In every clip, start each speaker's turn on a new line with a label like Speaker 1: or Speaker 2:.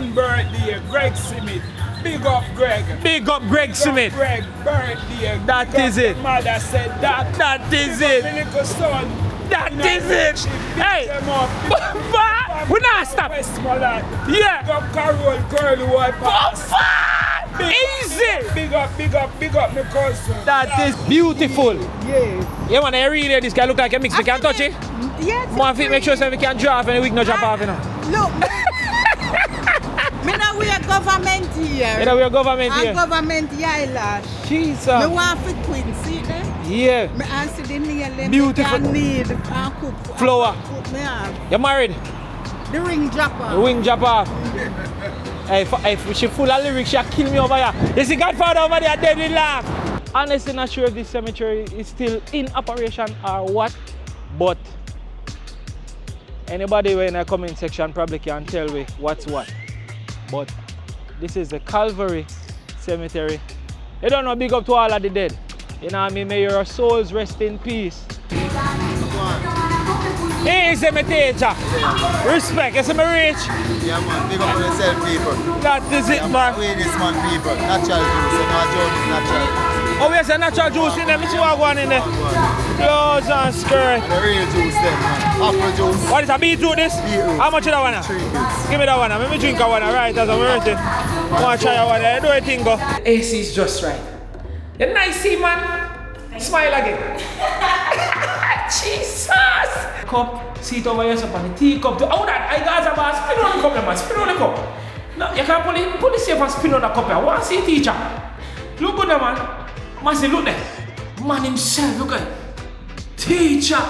Speaker 1: son birthday, Greg Smith. Big up Greg.
Speaker 2: Big up Greg Smith.
Speaker 1: Greg birthday.
Speaker 2: That is it.
Speaker 1: Mother said that.
Speaker 2: That is it.
Speaker 1: My little son.
Speaker 2: That is it. Hey, we not stop. Yeah.
Speaker 1: Big up Carol, girl who I pass.
Speaker 2: Easy.
Speaker 1: Big up my cousin.
Speaker 2: That is beautiful.
Speaker 1: Yeah.
Speaker 2: You want to really this guy look like a mix? We can touch it.
Speaker 3: Yes.
Speaker 2: More fit, make sure so we can draw and we can drop off, you know.
Speaker 3: Look. Me know we are government here.
Speaker 2: You know we are government here.
Speaker 3: Government eyelash.
Speaker 2: Jesus.
Speaker 3: Me want for twins, see them?
Speaker 2: Yeah.
Speaker 3: Me answer the nail.
Speaker 2: Beautiful.
Speaker 3: Me need and cook.
Speaker 2: Flower.
Speaker 3: Cook me have.
Speaker 2: You married?
Speaker 3: The ring dropper.
Speaker 2: The wing dropper. Hey, if she full of lyrics, she'll kill me over here. You see Godfather over there, dead with laugh. Honestly, not sure if this cemetery is still in operation or what, but anybody in the comment section probably can tell me what's what. But this is the Calvary Cemetery. You don't know, big up to all of the dead. You know what I mean? May your souls rest in peace. Hey, is my teacher. Respect, is my rich.
Speaker 4: Yeah, man, big up on yourself, people.
Speaker 2: That is it, man.
Speaker 4: We this man, people. Natural juice, so no joke is natural.
Speaker 2: Oh, we have some natural juice in there. Let me see what going in there. Clothes and skirt.
Speaker 4: The real juice, then, man. Apple juice.
Speaker 2: What is a beetroot this?
Speaker 4: Beetroot.
Speaker 2: How much is that one?
Speaker 4: 3 bits.
Speaker 2: Give me that one. Let me drink that one, right? As I'm working. I want to try that one. Do a thing, go. AC is just right. You're nice, see, man. Smile again. Jesus! Cup, sit over yourself on the teacup. Oh, that I got a bar. Spin on the cup, man. Spin on the cup. No, you can't pull the safe and spin on the cup. I want to see teacher. Look good, man. Man, say, look there. Man himself, look at it. Teacher.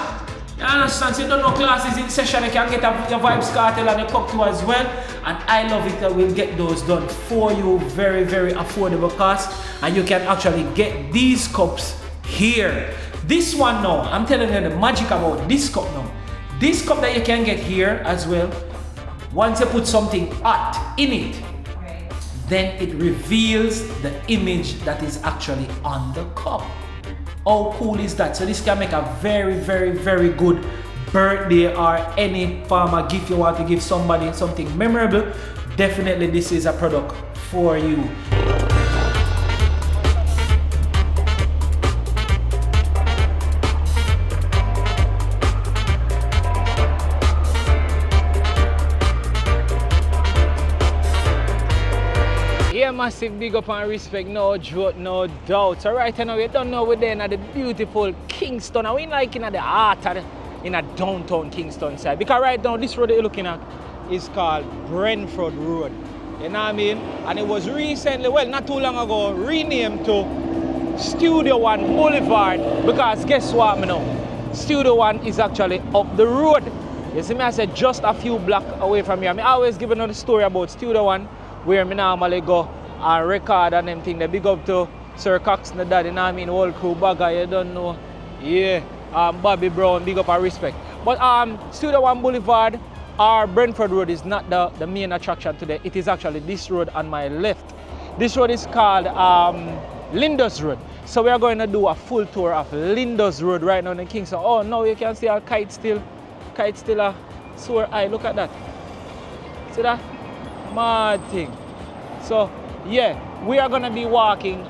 Speaker 2: You understand? So you don't know classes in session. You can get your vibes cartel and your cup too as well. And I love it that we'll get those done for you. Very, very affordable cost. And you can actually get these cups here. This one now, I'm telling you the magic about this cup now. This cup that you can get here as well, once you put something hot in it, then it reveals the image that is actually on the cup. How cool is that? So this can make a very, very, very good birthday or any form of gift you want to give somebody something memorable. Definitely this is a product for you. Massive big up and respect, no joke, no doubt. So right now we don't know we're there in the beautiful Kingston. And we're like in the heart of in a downtown Kingston side. Because right now this road that you're looking at is called Brentford Road. You know what I mean? And it was recently, well not too long ago, renamed to Studio One Boulevard. Because guess what me know? Studio One is actually up the road. You see me, I said just a few blocks away from here. I always give another story about Studio One where me normally go and record and them thing. They big up to Sir Cox and the dad, you know what I mean, whole crew bagger, you don't know. Yeah, Bobby Brown, big up and respect. But Studio One Boulevard or Brentford Road is not the main attraction today. It is actually this road on my left. This road is called Lindhurst Road. So we are going to do a full tour of Lindhurst Road right now in Kingston. Oh, now you can see our kite still a sore eye. Look at that. See that? Mad thing. So yeah, we are gonna be walking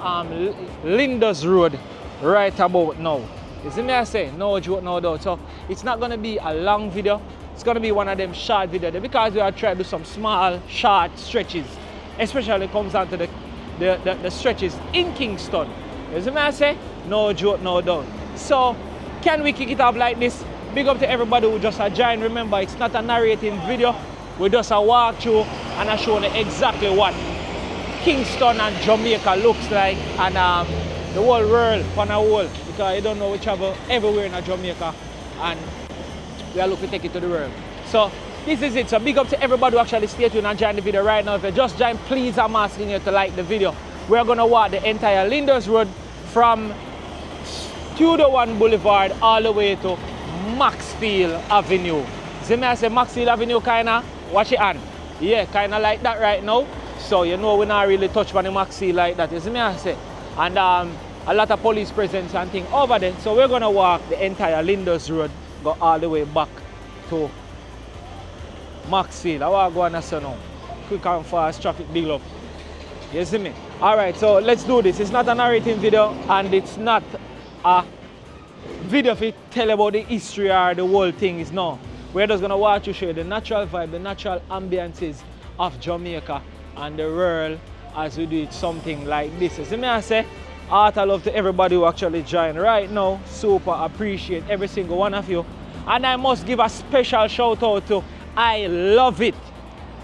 Speaker 2: Lindhurst Road right about now. You see me I say, no joke, no doubt. So it's not gonna be a long video. It's gonna be one of them short videos because we are trying to do some small, short stretches. Especially when it comes down to the stretches in Kingston. You see me I say, no joke, no doubt. So can we kick it off like this? Big up to everybody who just joined. Remember, it's not a narrating video. We just a walk through and I show you exactly what Kingston and Jamaica looks like and the whole world on a whole, because you don't know we travel everywhere in Jamaica and we are looking to take it to the world. So this is it. So big up to everybody who actually stay tuned and join the video right now. If you just join, please I'm asking you to like the video. We're gonna walk the entire Lindhurst Road from Studio One Boulevard all the way to Maxfield Avenue. See me I say Maxfield Avenue kinda, watch it on. Yeah, kinda like that right now. So you know we not really touch on the Maxfield like that, you see me I say. And a lot of police presence and thing over there. So we're gonna walk the entire Lindhurst Road, go all the way back to Maxfield. I want to go on so now. quick and fast traffic big up. You see me? Alright, so let's do this. It's not a narrating video and it's not a video if it tell about the history or the whole thing. Is no. We're just gonna watch you show you the natural vibe, the natural ambiances of Jamaica and the world as we do it something like this. You see me I say? Heart of love to everybody who actually joined right now. Super appreciate every single one of you. And I must give a special shout out to I Love It.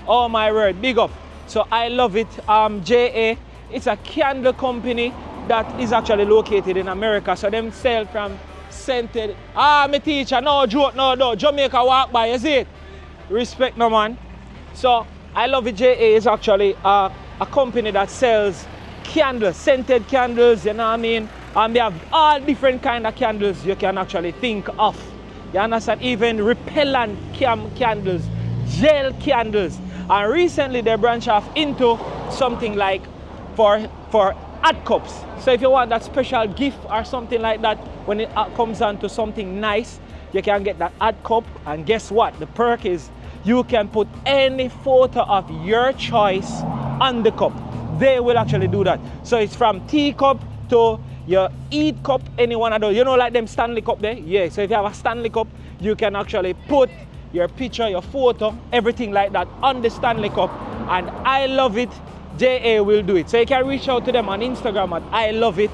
Speaker 2: Oh my word, big up. So I Love It, JA, it's a candle company that is actually located in America. So them sell from scented, my teacher, no joke, no, Jamaica walk by, you see it? Respect no man. So I Love It, JA is actually a company that sells candles, scented candles, you know what I mean? And they have all different kind of candles you can actually think of. You understand? Even repellent candles, gel candles. And recently they branched off into something like for hot cups. So if you want that special gift or something like that, when it comes on to something nice, you can get that hot cup. And guess what? The perk is you can put any photo of your choice on the cup. They will actually do that. So it's from teacup to your eat cup, any one of those. You know, like them Stanley cup there? Yeah, so if you have a Stanley cup, you can actually put your picture, your photo, everything like that on the Stanley cup. And I Love It, JA will do it. So you can reach out to them on Instagram at I Love It.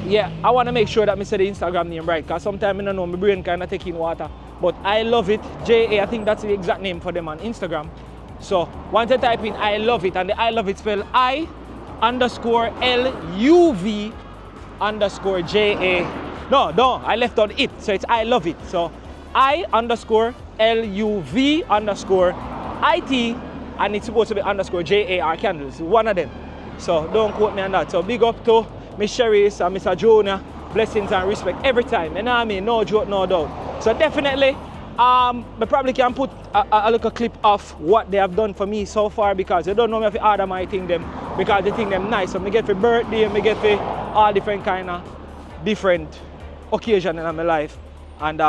Speaker 2: Yeah, I want to make sure that I say the Instagram name right, because sometimes I don't know, my brain kind of taking water. But I Love It, JA, I think that's the exact name for them on Instagram. So once you type in I Love It, and the I Love It spell I_LUV_JA. No, I left out it, so it's I Love It. So I_LUV_IT, and it's supposed to be _JAR candles, one of them. So don't quote me on that. So big up to Miss Cherise and Mr. Jonah. Blessings and respect every time. You know what I mean? No joke, no doubt. So definitely, I probably can put a little clip of what they have done for me so far, because you don't know me if you order my thing them, because they think them nice. So I get for birthday, I get for all different kind of different occasions in my life. And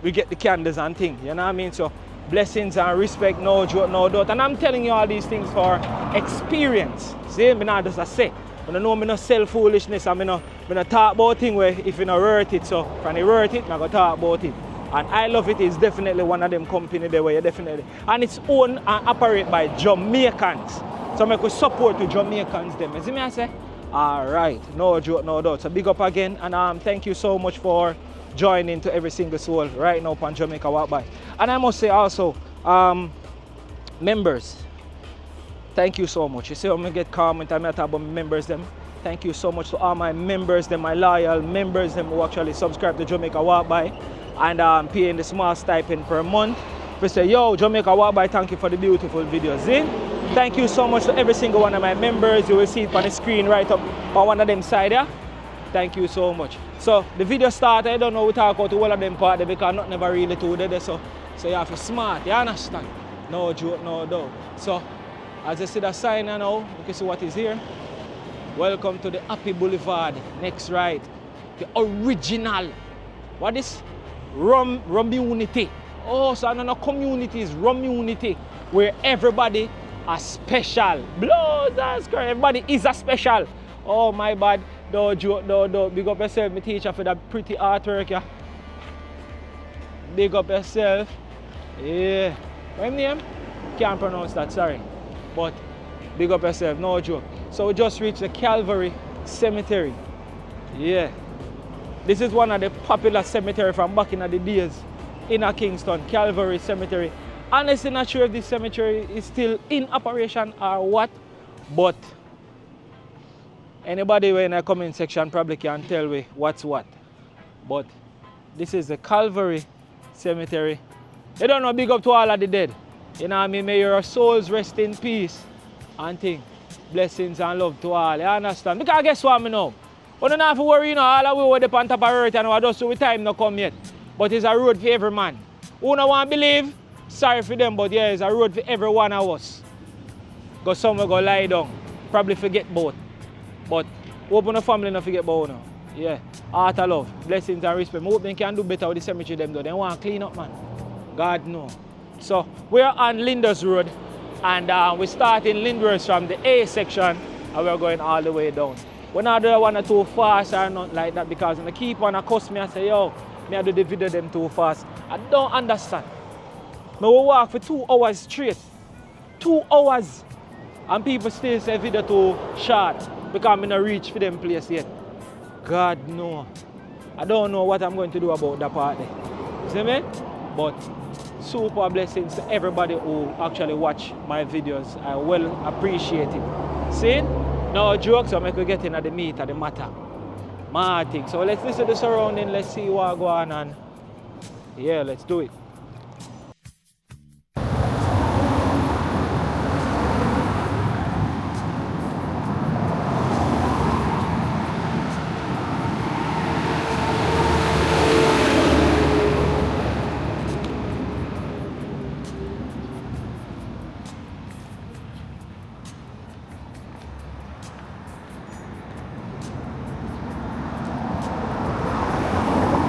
Speaker 2: we get the candles and things, you know what I mean? So blessings and respect, no joke, no doubt. And I'm telling you all these things for experience. See, me not just say. I don't know, me not sell foolishness, and me not talk about things where if you not worth it. So from you worth it, I go talk about it. And I Love It is definitely one of them company there where you definitely, and it's owned and operated by Jamaicans. So I could support the Jamaicans them. You see me I say? Alright, no joke, no doubt. So big up again, and thank you so much for joining to every single soul right now on Jamaica Walk By. And I must say also, members, thank you so much. You see how I get calm when I talk about members them. Thank you so much to all my members, them, my loyal members, them who actually subscribe to Jamaica Walk By and paying the small stipend per month. We say, yo, Jamaica Walk By, thank you for the beautiful videos. Thank you so much to every single one of my members. You will see it on the screen right up on one of them side there. Thank you so much. So the video started, I don't know we talk about all of them part there because not never really told there. So you have to be smart, you understand? No joke, no doubt. So as you see the sign now, you can see what is here. Welcome to the Happy Boulevard. Next right. The original. What is? Rum Unity. Oh, so I don't know, community is Rum Unity, where everybody is special. Blows, that's correct. Everybody is a special. Oh my bad. Don't joke, don't. Big up yourself, my teacher, for that pretty artwork. Yeah. Big up yourself. Yeah. What's your name? Can't pronounce that, sorry. But big up yourself, no joke. So we just reached the Calvary Cemetery. Yeah. This is one of the popular cemetery from back in the days in Kingston, Calvary Cemetery. Honestly, not sure if this cemetery is still in operation or what, but anybody in the comment section probably can tell me what's what. But this is the Calvary Cemetery. They don't know, big up to all of the dead. You know what I mean? May your souls rest in peace and thing. Blessings and love to all. You understand? Because guess what I know? We don't have to worry, you know, all of we were on top of earth and we just with time not come yet. But it's a road for every man. Who don't want to believe? Sorry for them, but yeah, it's a road for every one of us. Because some will go lie down. Probably forget both. But open the family not forget both now. Yeah. Heart of love. Blessings and respect. I hope they can do better with the cemetery them though. They want to clean up, man. God knows. So we're on Lindhurst Road And we start in Lindhurst from the A section and we're going all the way down. We're not doing one or too fast or not like that because when they keep on accost me and say, yo, me I do the video them too fast. I don't understand. Me will walk for 2 hours straight. 2 hours. And people still say video too short because I'm not reach for them place yet. God no. I don't know what I'm going to do about that part there. See me? But super blessings to everybody who actually watch my videos. I well appreciate it. See? No jokes, so I could get in at the meat of the matter. Martin. So let's listen to the surrounding, let's see what's going on. Yeah, let's do it.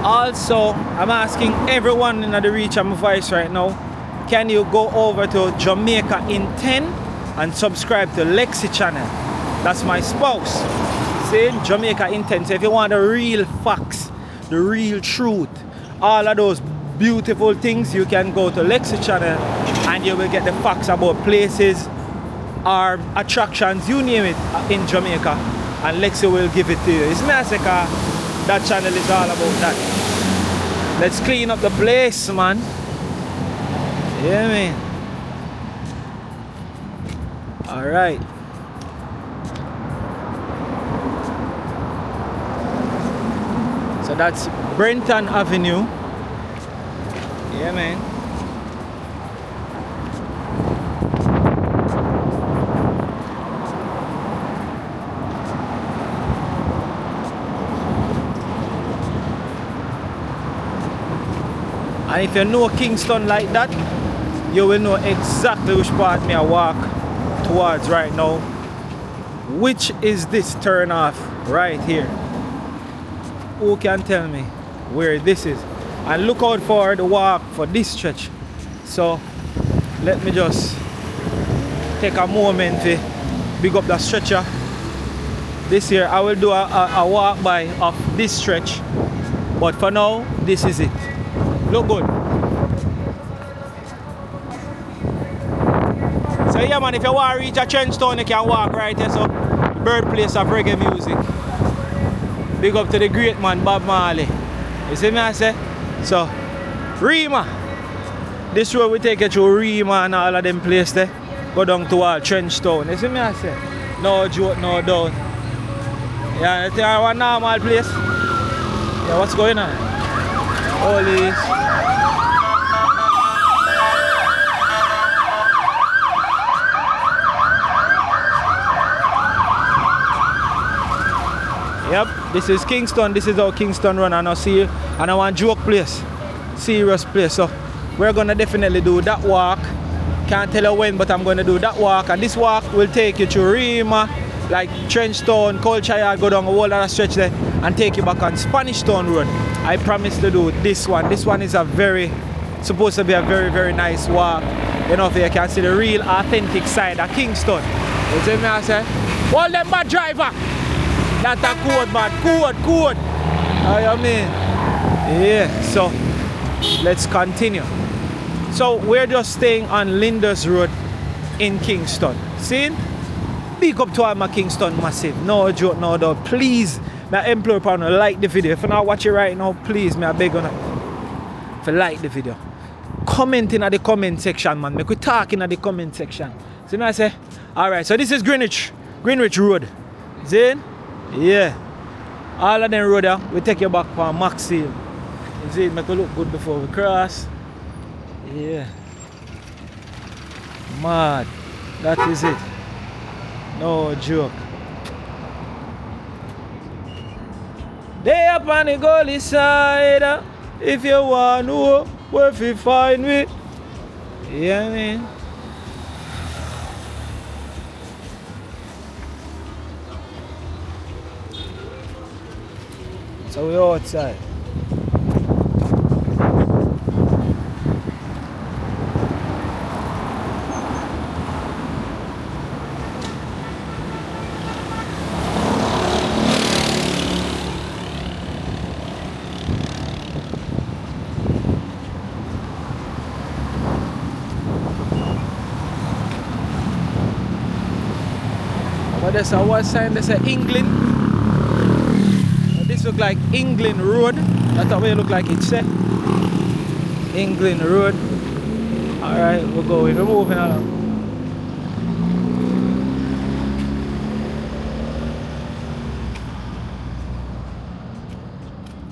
Speaker 2: Also, I'm asking everyone in the reach of my voice right now, can you go over to Jamaica in 10 and subscribe to Lexi channel? That's my spouse. See, Jamaica in 10. So if you want the real facts, the real truth, all of those beautiful things, you can go to Lexi channel and you will get the facts about places or attractions, you name it, in Jamaica. And Lexi will give it to you. It's nice because that channel is all about that. Let's clean up the place, man. Yeah, man. All right. So that's Brenton Avenue. Yeah, man. And if you know Kingston like that, you will know exactly which part me I walk towards right now. Which is this turn off right here? Who can tell me where this is? And look out for the walk for this stretch. So let me just take a moment to big up the stretcher. This year I will do a walk by of this stretch. But for now, this is it. Look good. So yeah, man, if you want to reach a trench town, you can walk right here. So birthplace of reggae music. Big up to the great man Bob Marley. You see me I say? So Rima. This road we take you through Rima and all of them places there. Go down to all trench town. You see me I say? No joke, no doubt. Yeah, you think I want a normal place? Yeah, what's going on? Holy. Yep, this is Kingston. This is how Kingston run. And I see, and I want joke place, serious place. So we're gonna definitely do that walk. Can't tell you when, but I'm gonna do that walk. And this walk will take you to Rima, like Trenchtown, Culture Yard, go down a whole other stretch there, and take you back on Spanish Town Road. I promise to do this one. This one is supposed to be a very, very nice walk. You know, if you can see the real authentic side of Kingston. You see me I say? Hold them bad driver. That's a code, man. Code. How you mean? Yeah, so let's continue. So we're just staying on Lindhurst Road in Kingston. See? Big up to all my Kingston massive. No joke, no doubt. Please, I implore upon you, like the video. If you're not watching right now, please, I beg you if you like the video. Comment in the comment section, man. Make we talk in the comment section. See me I say? Alright, so this is Greenwich Road. See? Yeah. All of them road there, we take you back for Maxfield. You see, make it look good before we cross. Yeah. Mad. That is it. No joke. They up on the goalie side. If you want to know where you find me. Yeah, man. So we're outside. Oh, there's a what sign? There's a England. Oh, this look like England Road. That's the way it look like it said. England Road. Alright, we're going. We're moving along.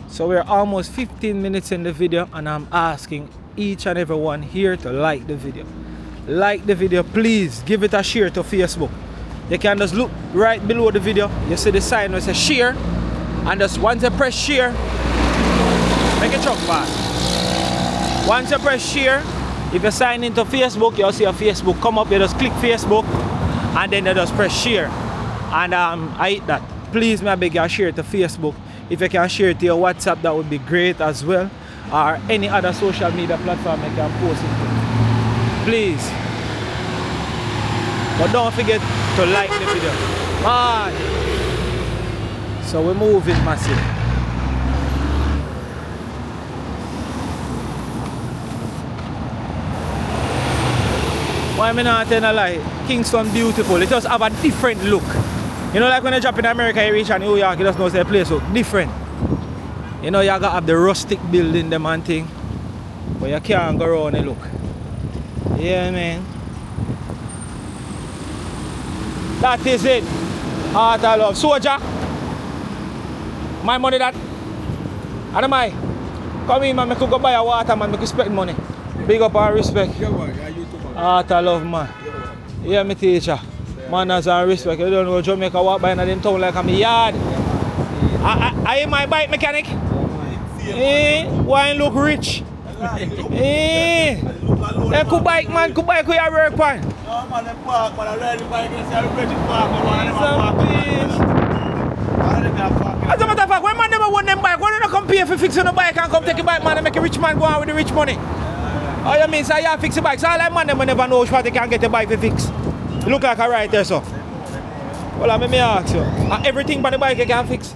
Speaker 2: So we're almost 15 minutes in the video and I'm asking each and every one here to like the video. Like the video, please. Give it a share to Facebook. You can just look right below the video. You see the sign that says share. And just once you press share, make it truck fast. Once you press share, if you sign into Facebook, you'll see a Facebook come up. You just click Facebook and then you just press share. And I hit that. Please, may I beg you, share to Facebook. If you can share it to your WhatsApp, that would be great as well. Or any other social media platform you can post it to. Please. But don't forget to like the video. Bye. So we're moving massive. Why am I not telling a lie? Kingston beautiful. It just have a different look. You know, like when you drop in America, you reach in New York, you just know the place look different. You know, you gotta have the rustic building, them and thing. But you can't go around and look. Yeah, man. That is it. Heart I love. Soldier. My money that. And my. Come in, man. I could go buy a water, man. I could spend money. Big up and respect. Heart I love, man. Yeah, me teacher. Manners and respect. You don't know Jamaica walk by in them town like I'm a yard. I am my bike mechanic. Why look rich? They could bike, man. Could bike where you work on.
Speaker 5: No, man, them park, man. I ride the bike and celebrate park, man.
Speaker 2: As a matter of fact, when man never want them bike, why don't you come pay for fixing the bike and come take a bike, man, and make a rich man go on with the rich money? Oh, you mean, so you fix the bike. So all that man, them never know what they can get the bike to fix. You look like a right there, so. Well, let me ask you. Everything by the bike you can fix?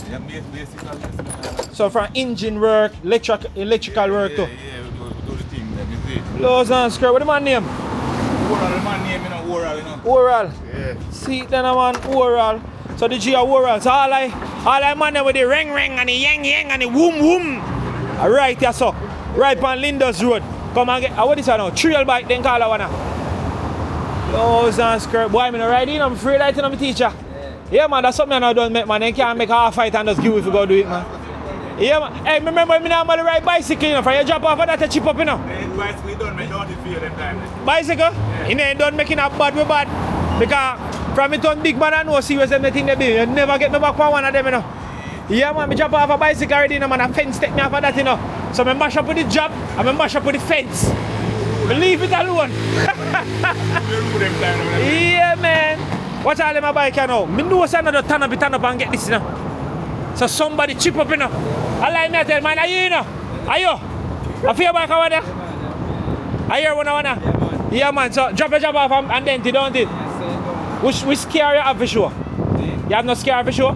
Speaker 5: Yeah, basically.
Speaker 2: So from engine work, electrical work too?
Speaker 5: Yeah, we do the thing then, you see.
Speaker 2: Close and square. What the man name?
Speaker 5: Oral, the man name, you know, Oral, you know.
Speaker 2: Oral.
Speaker 5: Yeah.
Speaker 2: See, then I want Oral. So the G are Oral. So all I man there with the ring and the yang and the woom. Right here, so. Right on Lindhurst Road. Come and get, what is that now? Trail bike, then call that one now. Close and square. Boy, I'm not riding, I'm afraid I tell my teacher. Yeah, man, that's something I don't make, man. They can't make a half fight and just give if you go do it, man. Yeah, man. Hey, remember me now, man, ride bicycle, you know, from you drop off of that, you chip up, you know.
Speaker 5: Bicycle don't make no feel them time.
Speaker 2: Bicycle? Yeah. You ain't done making a bad with bad. Because from it on big man, I know serious them the thing they do. You never get me back for one of them, you know. Yeah, man, I drop off a bicycle already, you know, man. A fence take me off of that, you know. So I mash up with the job, and I mash up with the fence. Leave it alone. Yeah, man. Watch all my bike, you know. I know it's another turn up and get this, you know. So somebody chip up, you know. I like me, I tell man, are you, you know? Are you? I feel like over there? Are you one? Yeah, man. So drop a job off and then you don't it? Which scare you have for sure? You have no scare for sure?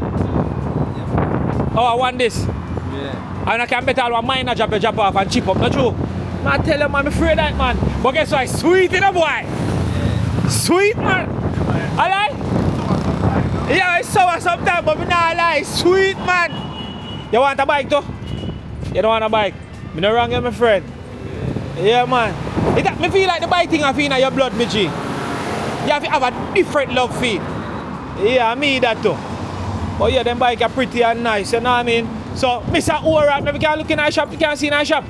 Speaker 2: Oh, I want this. Yeah. And I can bet all my mine drop a job off and chip up, not true? I tell you, man, I'm afraid of that, man. But guess what? Sweet, you know, boy. Yeah. Sweet, man. I like? Yeah, it's sour sometimes, but I not lie. Sweet, man. You want a bike, too? You don't want a bike? Me not wrong, you, my friend. Yeah, man. Me feel like the bike thing I feel in your blood, me G. You have to have a different love feel. Yeah, me that, too. But yeah, them bike are pretty and nice, you know what I mean? So, Mr. Oral, maybe can look in our shop, you can see in our shop.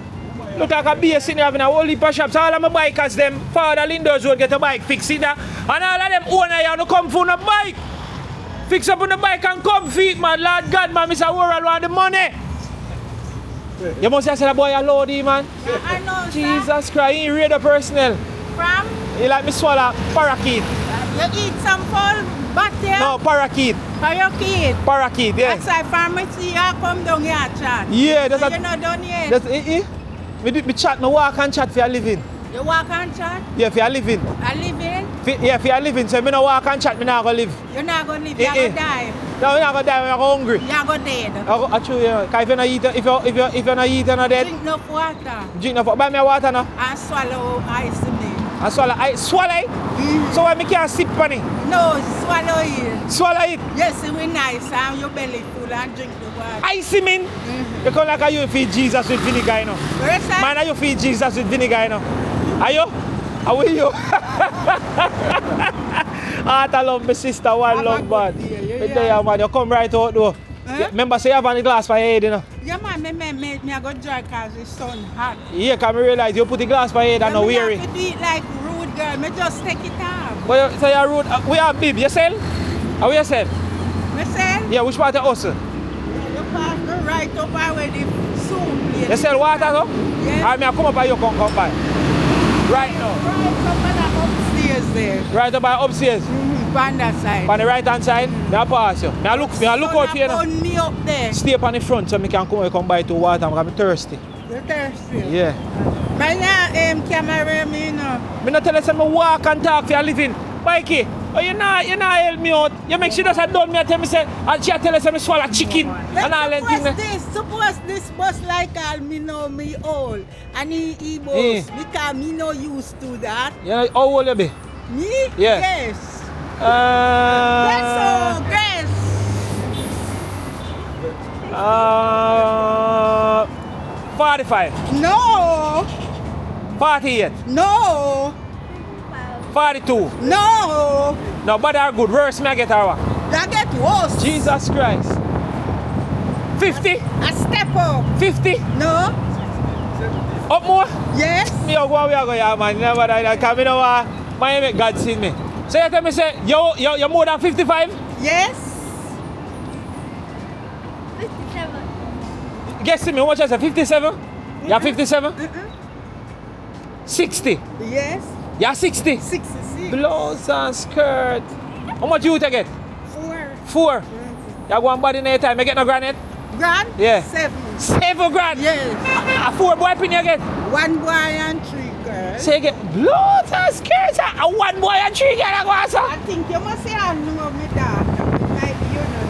Speaker 2: Look like a beer sitting having a whole heap of shops. All of my bikers, them father Lindhurst Road get a bike fixed in there. And all of them owner here no come for a bike. Fix up on the bike and come feet, man. Lord God, man, Mr. Oral want the money. You must have said a boy a loady, man.
Speaker 3: Yeah, I know,
Speaker 2: Jesus Christ, he read the personnel.
Speaker 3: From?
Speaker 2: He like me swallow parakeet.
Speaker 3: You eat some full butter?
Speaker 2: No, parakeet.
Speaker 3: Parakeet?
Speaker 2: Parakeet, yeah.
Speaker 3: That's why pharmacy, you come down here, chat.
Speaker 2: Yeah, that's
Speaker 3: so
Speaker 2: a...
Speaker 3: you're not done yet?
Speaker 2: That's Me chat, me walk and chat for a living.
Speaker 3: You walk and chat?
Speaker 2: Yeah, for a living.
Speaker 3: A living?
Speaker 2: Yeah, for a living. So me no walk and chat, me not go live.
Speaker 3: You're not going to live, you're going to die.
Speaker 2: No, you're not going to die, you're hungry.
Speaker 3: You're going to dead.
Speaker 2: Actually, yeah. Because if you're not eating, if you're not eating, you're dead.
Speaker 3: Drink enough water.
Speaker 2: Drink enough water. Buy me water now.
Speaker 3: And swallow ice today.
Speaker 2: I swallow it? So why me can't sip on it?
Speaker 3: No, swallow it.
Speaker 2: Swallow it?
Speaker 3: Yes, it will nice and your belly full and drink the water.
Speaker 2: Icy mean? Because like how you feed Jesus with vinegar, you know.
Speaker 3: Where's that?
Speaker 2: Man, how you feed Jesus with vinegar, you know. Are you? How are you? I love my sister, one love bad. Yeah, man, you come right out though. Yeah, remember say you have a glass for your head, you know.
Speaker 3: Yeah, man, me I go dry because the sun hot.
Speaker 2: Yeah, can me realize you put the glass for your head and not weary.
Speaker 3: I have to do it like rude girl, me just take it off.
Speaker 2: Well, so you're rude. We are bib, you sell? How you sell?
Speaker 3: Me sell?
Speaker 2: Yeah, which part of hustle?
Speaker 3: You pass go right up where the soup.
Speaker 2: You sell water though?
Speaker 3: Yeah.
Speaker 2: I come up by you, come by. Right now.
Speaker 3: Right up by the upstairs there.
Speaker 2: Right up by upstairs?
Speaker 3: On that side.
Speaker 2: On the right hand side, I pass you. I look out here now.
Speaker 3: Me up there.
Speaker 2: Stay up on the front so I can come by to water because I'm thirsty.
Speaker 3: You're thirsty?
Speaker 2: Yeah.
Speaker 3: My camera, me, you know.
Speaker 2: I not tell you say I walk and talk for a living. Mikey, oh, you not help me out. You make sure that done me and tell me say, and she tell us I swallow chicken and all that thing.
Speaker 3: Suppose this bus like all me know me old. And he boss because me no used to that.
Speaker 2: Yeah, how old you be?
Speaker 3: Me?
Speaker 2: Yeah.
Speaker 3: Yes.
Speaker 2: Guess. 45.
Speaker 3: No.
Speaker 2: 48.
Speaker 3: No.
Speaker 2: 42.
Speaker 3: No.
Speaker 2: No, but are good. Worse me I get her.
Speaker 3: That get worse.
Speaker 2: Jesus Christ. 50.
Speaker 3: A step up.
Speaker 2: 50.
Speaker 3: No.
Speaker 2: Up more?
Speaker 3: Yes.
Speaker 2: Me go where we go, yeah, man. Never die. Because me know my make God see me. So you tell me say you're more than 55?
Speaker 3: Yes.
Speaker 6: 57.
Speaker 2: Guess me, how much I say? 57? You're 57? 60?
Speaker 3: Yes.
Speaker 2: You're 60?
Speaker 3: 66.
Speaker 2: Blouse and skirt. How much you take it?
Speaker 3: 4.
Speaker 2: 4? You go and body in the time. You get no granite?
Speaker 3: Grand?
Speaker 2: Yeah.
Speaker 3: 7.
Speaker 2: 7 grand?
Speaker 3: Yes.
Speaker 2: A 4 boy pin you get?
Speaker 3: 1 boy and 3 girls.
Speaker 2: So you get blouse and skirt and 1 boy and 3 girls.
Speaker 3: I think you must say I know me daughter. Maybe you know.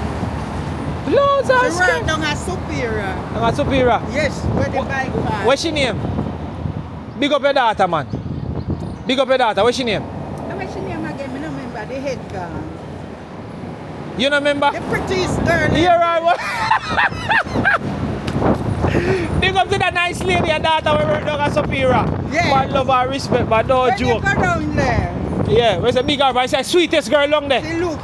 Speaker 2: Blouse and
Speaker 3: She work
Speaker 2: skirt.
Speaker 3: down at Superior.
Speaker 2: I'm a superior.
Speaker 3: Yes, where the bike park.
Speaker 2: What's your name? Big up your daughter, man. Big up your daughter. What's your name?
Speaker 3: What's your name again? I don't remember. The head gone.
Speaker 2: You don't remember?
Speaker 3: The prettiest girl.
Speaker 2: You're right. Big up to that nice lady, your daughter, we work down at Superior.
Speaker 3: Yeah.
Speaker 2: One love and respect, but no
Speaker 3: When you
Speaker 2: joke.
Speaker 3: go down there,
Speaker 2: Yeah, where's the big girl? I say sweetest girl along there.
Speaker 3: she look.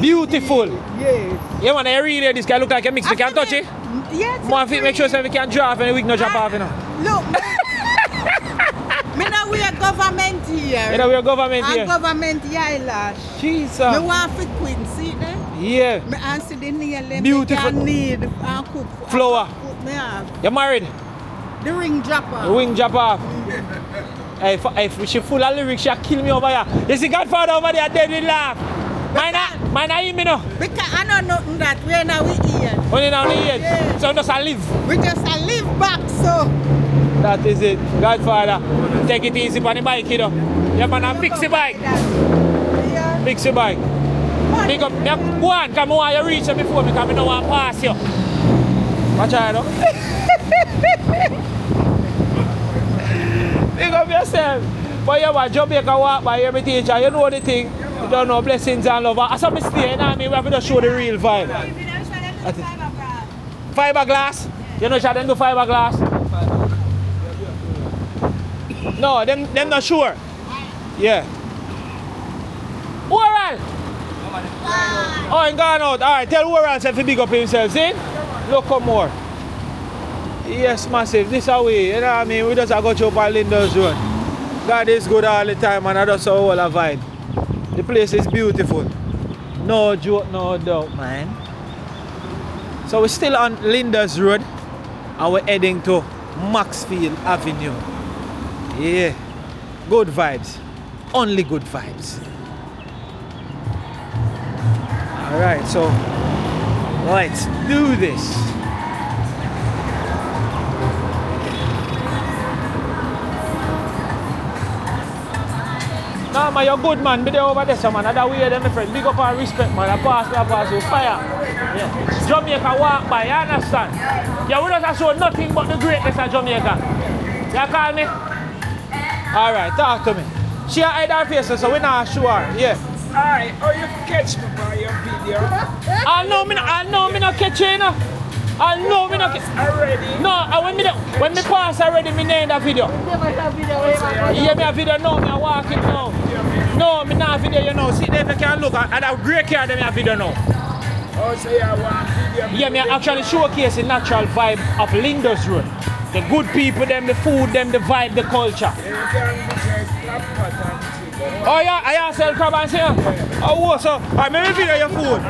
Speaker 2: Beautiful.
Speaker 3: Yes.
Speaker 2: Yeah, man, I really this guy look like a mix. We can touch it.
Speaker 3: Yes.
Speaker 2: More fit, make sure so we can draw off and we can jump off, you know.
Speaker 3: Look. Me know we are government here.
Speaker 2: You know, we're government
Speaker 3: And
Speaker 2: here.
Speaker 3: government eyelash.
Speaker 2: Jesus.
Speaker 3: Me want to queen, see there?
Speaker 2: Yeah.
Speaker 3: Me answer the nail them.
Speaker 2: Beautiful.
Speaker 3: Me can need and cook.
Speaker 2: Flour.
Speaker 3: Cook me have.
Speaker 2: You married?
Speaker 3: The ring dropper.
Speaker 2: The wing jump off. Hey, if she full of lyrics, she'll kill me over here. You see Godfather over there dead with laugh. Mine not him, you know.
Speaker 3: Because I know nothing that we now we here.
Speaker 2: Only now the head.
Speaker 3: Yeah.
Speaker 2: So just a live.
Speaker 3: We just a live back so.
Speaker 2: That is it. Godfather. Take it easy on the bike, you know. Yeah, man, and fix the bike.
Speaker 3: Yeah.
Speaker 2: Fix the bike. Pick up. Yeah, go on, come on, you reach me before me, because I don't want to pass you. Watch out, no? Pick up yourself. But you want Jamaica walk by every teacher, you know the thing. You don't know blessings and love. As a mistake, you know what I mean? We have to show the real vibe. Fiberglass? You know how them do fiberglass? No, them not sure. Yeah. Oral! Oh, he gone out. Alright, tell Oral to big up himself, see? Look come more. Yes, massive. This away. You know what I mean? We just go to Lindhurst Road. God is good all the time and that's all a vibe. The place is beautiful. No joke, no doubt, man. So we're still on Lindhurst Road and we're heading to Maxfield Avenue. Yeah. Good vibes. Only good vibes. Alright, so let's do this. Nah, man, you're good, man. Be there over there, so man. That's way there, my friend. Big up and respect, man. I pass with fire. Yeah. Jamaica walk by, you understand? Yeah, we don't show nothing but the greatness of Jamaica. You call me? Alright, talk to me. She hide her face, so we not sure. Yeah.
Speaker 1: Alright, how you catch me by your video?
Speaker 2: I know me not catch you, know. I know me not catch.
Speaker 1: Already?
Speaker 2: No, when me pass already, me name that video. Yeah, me a video now, me a walk it now. No, me not video, you know. See there if you can look at that grey car, them a video now.
Speaker 1: Oh, so you want video?
Speaker 2: Yeah, me actually showcase the natural vibe of Lindhurst Road. The good people, them, the food, them, the vibe, the culture.
Speaker 1: You can get clap pot and chicken.
Speaker 2: Oh yeah, I sell crab and say, oh, so I maybe video your food.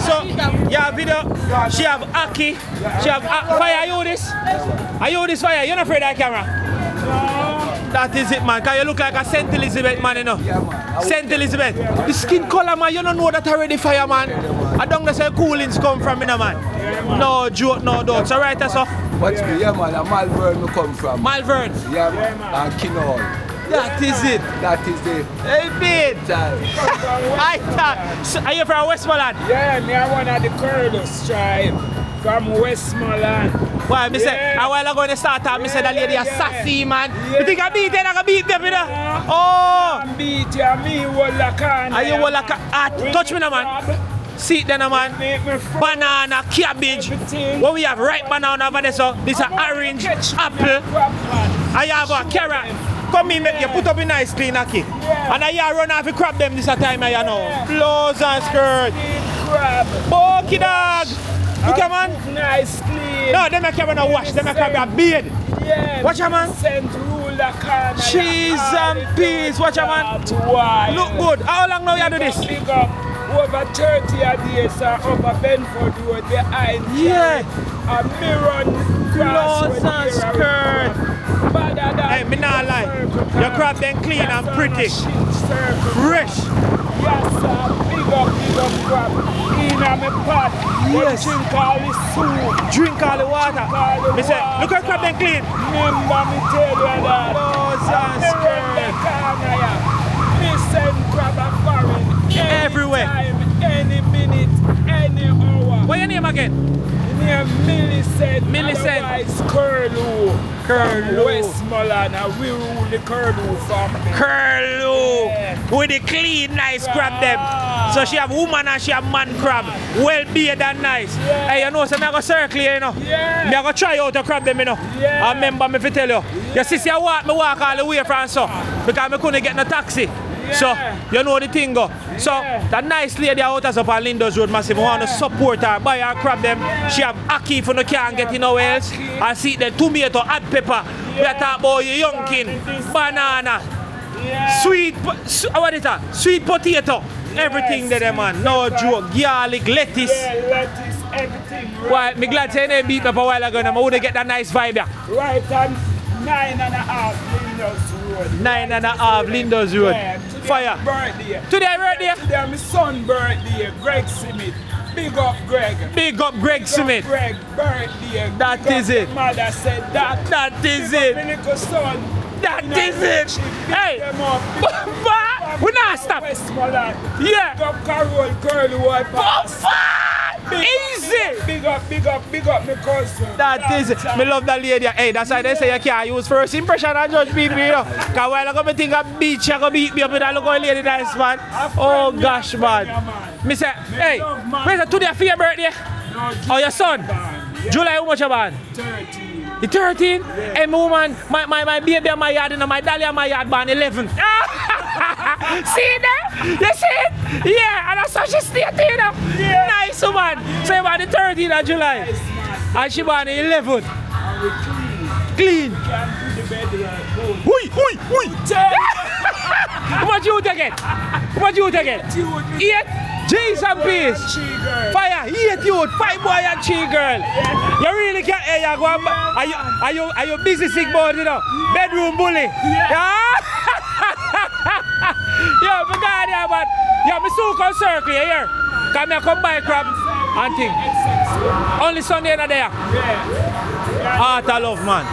Speaker 2: So yeah, video. She have Aki. She have fire. Are you this? Are you this fire? You're not afraid of that camera? No. That is it, man. Cause you look like a Saint Elizabeth man, you know. Yeah, man. Saint Elizabeth. The skin color, man. You don't know that already, fire, man. I don't know where coolings come from, you know, man. No joke, no doubt. So right, so.
Speaker 6: What's me, yeah, man? Malvern me come from.
Speaker 2: Malvern.
Speaker 6: Yeah, man. And Kinol.
Speaker 2: That is it.
Speaker 6: That is it.
Speaker 2: Hey, bit. I thought. So, are you from Westmoreland?
Speaker 1: Yeah, me are one of the Curlus tribe from Westmoreland.
Speaker 2: Why, me say, a while ago when they start out, me say that lady a sassy, man. You think I beat them, I can beat them, you know? Oh!
Speaker 1: I beat you, me walla can.
Speaker 2: Are you walla can? Touch me now, man. See it then, man. Banana, cabbage. What we have ripe banana over there, so this is orange, apple. I have a carrot. Come in, make you put up a nice clean aki. And I run off and crab them this time, you know. Blouse and skirt. Bokey dog. Look at man.
Speaker 1: Nice clean.
Speaker 2: No, them make you wanna wash, them make you a beard.
Speaker 1: Yeah.
Speaker 2: Watch your man. Cheese and peas, watch your man. Look good. How long now you do this?
Speaker 1: Over 30 days over Benford Road behind.
Speaker 2: Yeah.
Speaker 1: A mirror
Speaker 2: Blouse and skirt. Hey, me not lie. Your crab then clean and pretty. Fresh.
Speaker 1: Yes, sir. Big up crab. In a me pot.
Speaker 2: Yes.
Speaker 1: Drink all the soup.
Speaker 2: Drink all the water. Me say, look at crab then clean.
Speaker 1: Remember me tell you that.
Speaker 2: Blouse and skirt.
Speaker 1: Me send crab a foreign.
Speaker 2: Everywhere.
Speaker 1: Any minute, any hour.
Speaker 2: What's your name again?
Speaker 1: Millicent.
Speaker 2: Millicent.
Speaker 1: Otherwise Curlew.
Speaker 2: Curlew.
Speaker 1: Westmoreland, and we rule the Curlew family.
Speaker 2: Curlew.
Speaker 1: Yeah.
Speaker 2: With the clean, nice crab them. So she have woman and she have man crab. Well beard and nice.
Speaker 1: Yeah.
Speaker 2: Hey, you know, so me I go circle here, you know.
Speaker 1: Yeah.
Speaker 2: Me I go try out to crab them, you know.
Speaker 1: Yeah.
Speaker 2: I remember me to tell you. Your sister walk all the way from so. Because me couldn't get no taxi. So, you know the thing go. So, that nice lady out us up on Lindhurst Road massive. We want to support her, buy her crab them. She have ackee for no can't get in nowhere else. I see the tomato, hot pepper. We are talking about your youngkin, banana, sweet, what is that? Sweet potato. Everything there, man. No joke. Garlic, lettuce.
Speaker 1: Yeah, lettuce, everything.
Speaker 2: Why, me glad say they beat me up a while ago and I want to get that nice vibe back.
Speaker 1: Right on 9.5 Lindhurst Road.
Speaker 2: 9.5 Lindhurst Road.
Speaker 1: Yeah,
Speaker 2: Fire.
Speaker 1: Birthday.
Speaker 2: Today birthday?
Speaker 1: Today my son's birthday, Greg Smith. Big up Greg.
Speaker 2: Big up Greg Smith.
Speaker 1: Greg birthday.
Speaker 2: That is it.
Speaker 1: Mother said that.
Speaker 2: That is
Speaker 1: Big
Speaker 2: it.
Speaker 1: up my little son.
Speaker 2: That is it. Hey, we not stop.
Speaker 1: Westmoreland.
Speaker 2: Yeah.
Speaker 1: Big up Carol Curlew.
Speaker 2: Easy.
Speaker 1: Big up my cousin.
Speaker 2: That is it. Me love that lady. Hey, that's why they say you can't use first impression and judge people, you know. Because while I go think of beach, you go beat me up with that look how lady nice, man. Oh gosh, man. Me say, hey, where's it today for your birthday? Oh, your son? July, how much you born?
Speaker 1: 13.
Speaker 2: The 13? Hey, woman, my baby on my yard and my dolly on my yard born 11. See there? You see it? Yeah, and that's how she stayed, you know.
Speaker 1: Yeah.
Speaker 2: Nice woman. So you born the 13th of July.
Speaker 1: Nice, man.
Speaker 2: And she born the 11th.
Speaker 1: And we
Speaker 2: Clean.
Speaker 1: can do the bed like home.
Speaker 2: Hui. How much you again? How much you again? 8? Jeez and peace. Fire, 8 youth, 5 boy and 3 girl. You really can't, hey, you go and, are you busy sick boy, you know? Bedroom bully. Yeah? Yo, my God, yeah, man. Yeah, me so come circle here. Come here, come buy crab and thing. Only Sunday in there. Heart of love, man.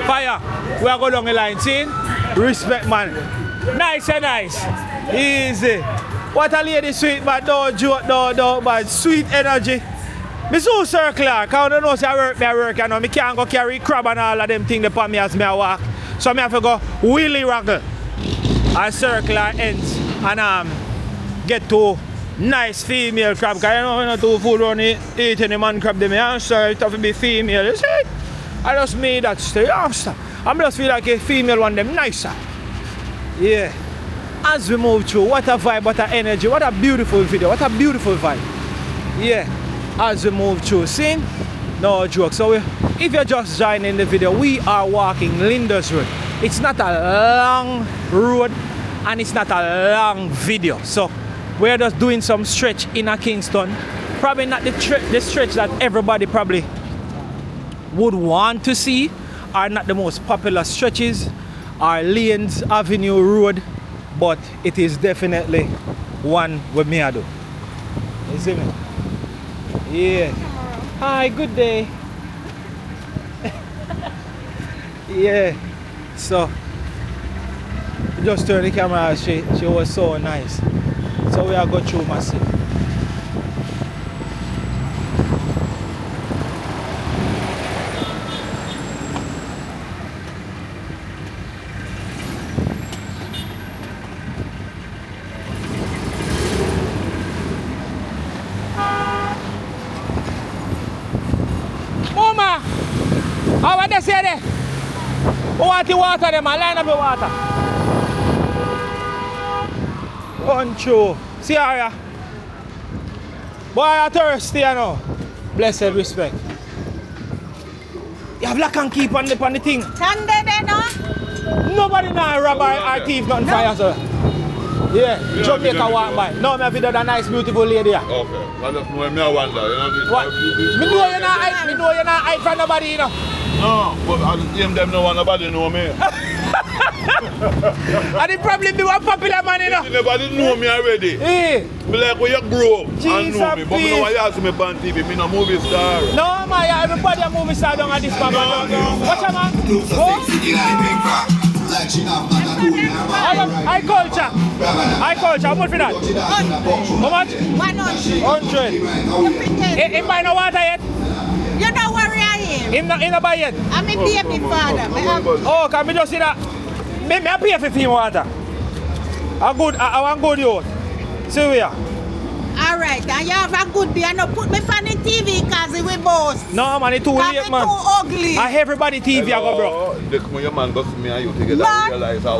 Speaker 2: Fire. We are going down the line, see? Respect, man. Nice and nice. Easy. What a lady sweet, but no joke, no, but sweet energy. Me so circular, because I don't know say I work, you know. I can't go carry crab and all of them things upon me as I walk. So I have to go willy waggle. and circle our ends and get to nice female crab. Because you know when you do food on eating the man crab, them answer it have to be female. You see it? I just made that stay after. I just feel like a female one them nicer. Yeah. As we move through, what a vibe, what a energy, what a beautiful video, what a beautiful vibe. Yeah. As we move through, see? No joke. So if you're just joining the video, we are walking Lyndhurst Road. It's not a long road and it's not a long video. So we're just doing some stretch in a Kingston. Probably not the stretch that everybody probably would want to see, are not the most popular stretches, are Lyndhurst Avenue Road, but it is definitely one with me I do. You see me? Yeah. Hi, good day. Yeah. So just turn the camera, she was so nice. So we are going through massive. Mama! How are they say there? Who want the water them? I line up the water. Untrue. See how ya? Boy, you're thirsty, you know. Blessed respect. You have black and keep on the thing.
Speaker 3: Sunday there, no?
Speaker 2: Nobody now rob our thief nothing for you, sir. Yeah, Jamaica walk by. No, me have done a nice, beautiful lady.
Speaker 7: Okay. I just know me I wonder, you know.
Speaker 2: What? Me know you're not hide from nobody, you know.
Speaker 7: No, but I just them no one nobody know me.
Speaker 2: And it probably be one popular man, you know.
Speaker 7: Nobody know me already.
Speaker 2: Yeah.
Speaker 7: Me like when you grow up and
Speaker 2: Jesus,
Speaker 7: know me, but me know why you ask me on TV, me no movie star.
Speaker 2: No, man, everybody a movie star down at this man. Watch out, man. High culture. High culture. How much for that? How much? 100. He buy no water yet?
Speaker 3: You know where I am?
Speaker 2: He no buy yet?
Speaker 3: I'm a baby father.
Speaker 2: Oh, can we just see that? Me I pay for him water. I want good youth. See we are.
Speaker 3: Alright, and you have a good day and not put me on the TV because it will boast.
Speaker 2: No man, it's too late, man.
Speaker 3: Too ugly.
Speaker 2: I everybody TV I go bro.
Speaker 7: Look when your man goes to me and you together and realize how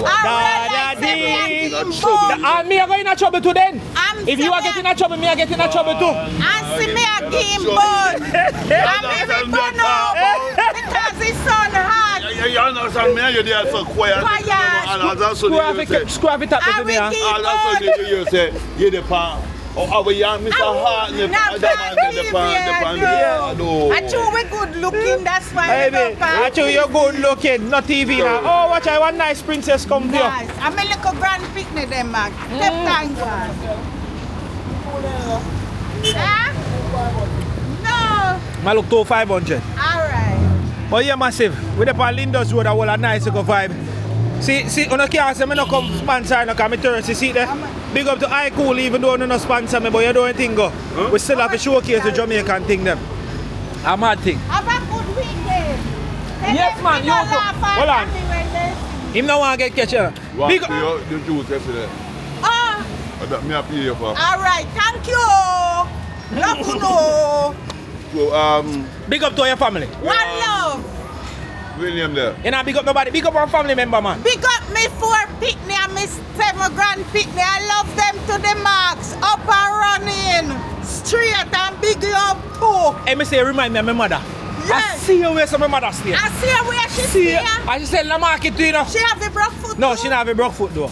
Speaker 2: And me are going in trouble too then. If you are getting in trouble, me are getting in trouble too.
Speaker 3: And see me a game bone. And me will turn up because it's so hot.
Speaker 7: You understand me? You're there so quiet.
Speaker 3: Quiet.
Speaker 7: And that's what you say.
Speaker 2: Scrap it up with me.
Speaker 7: And that's what you say. You're the pan. Oh, we young Mr. Hart, the pan.
Speaker 3: I chew we good looking, that's why.
Speaker 2: Baby, I chew you're good looking, not TV now. Oh, watch out, one nice princess come here.
Speaker 3: Nice. I'm a little grand picnic them, Mac. Step time one. No.
Speaker 2: I look to 500.
Speaker 3: Alright.
Speaker 2: But yeah, massive. With the Lindhurst Road, I will a nice vibe. See, on the car, I no come sponsor, no come thirsty. See there? Big up to I Cool, even though no sponsor me, but you don't think go. Huh? We still have a showcase the Jamaican thing them. A mad thing.
Speaker 3: Have a good weekend.
Speaker 2: Yes, man. You also. Hold on. Him no want to get catch you.
Speaker 7: Big up the juice yesterday.
Speaker 3: Oh.
Speaker 7: That me pay you for.
Speaker 3: Alright, thank you. Love you know.
Speaker 7: So
Speaker 2: big up to your family.
Speaker 3: One love.
Speaker 7: William there.
Speaker 2: You know, big up nobody. Big up our family member, man.
Speaker 3: Big up me 4 picnic and me 7 grand picnic. I love them to the max. Up and running. Straight and big up too.
Speaker 2: Hey, me say, remind me of my mother.
Speaker 3: Yes.
Speaker 2: I see her where some of my mother stay.
Speaker 3: I see her where she stay.
Speaker 2: I just said, la market to you know.
Speaker 3: She have a broke foot
Speaker 2: No,
Speaker 3: too?
Speaker 2: she not have a broke foot though.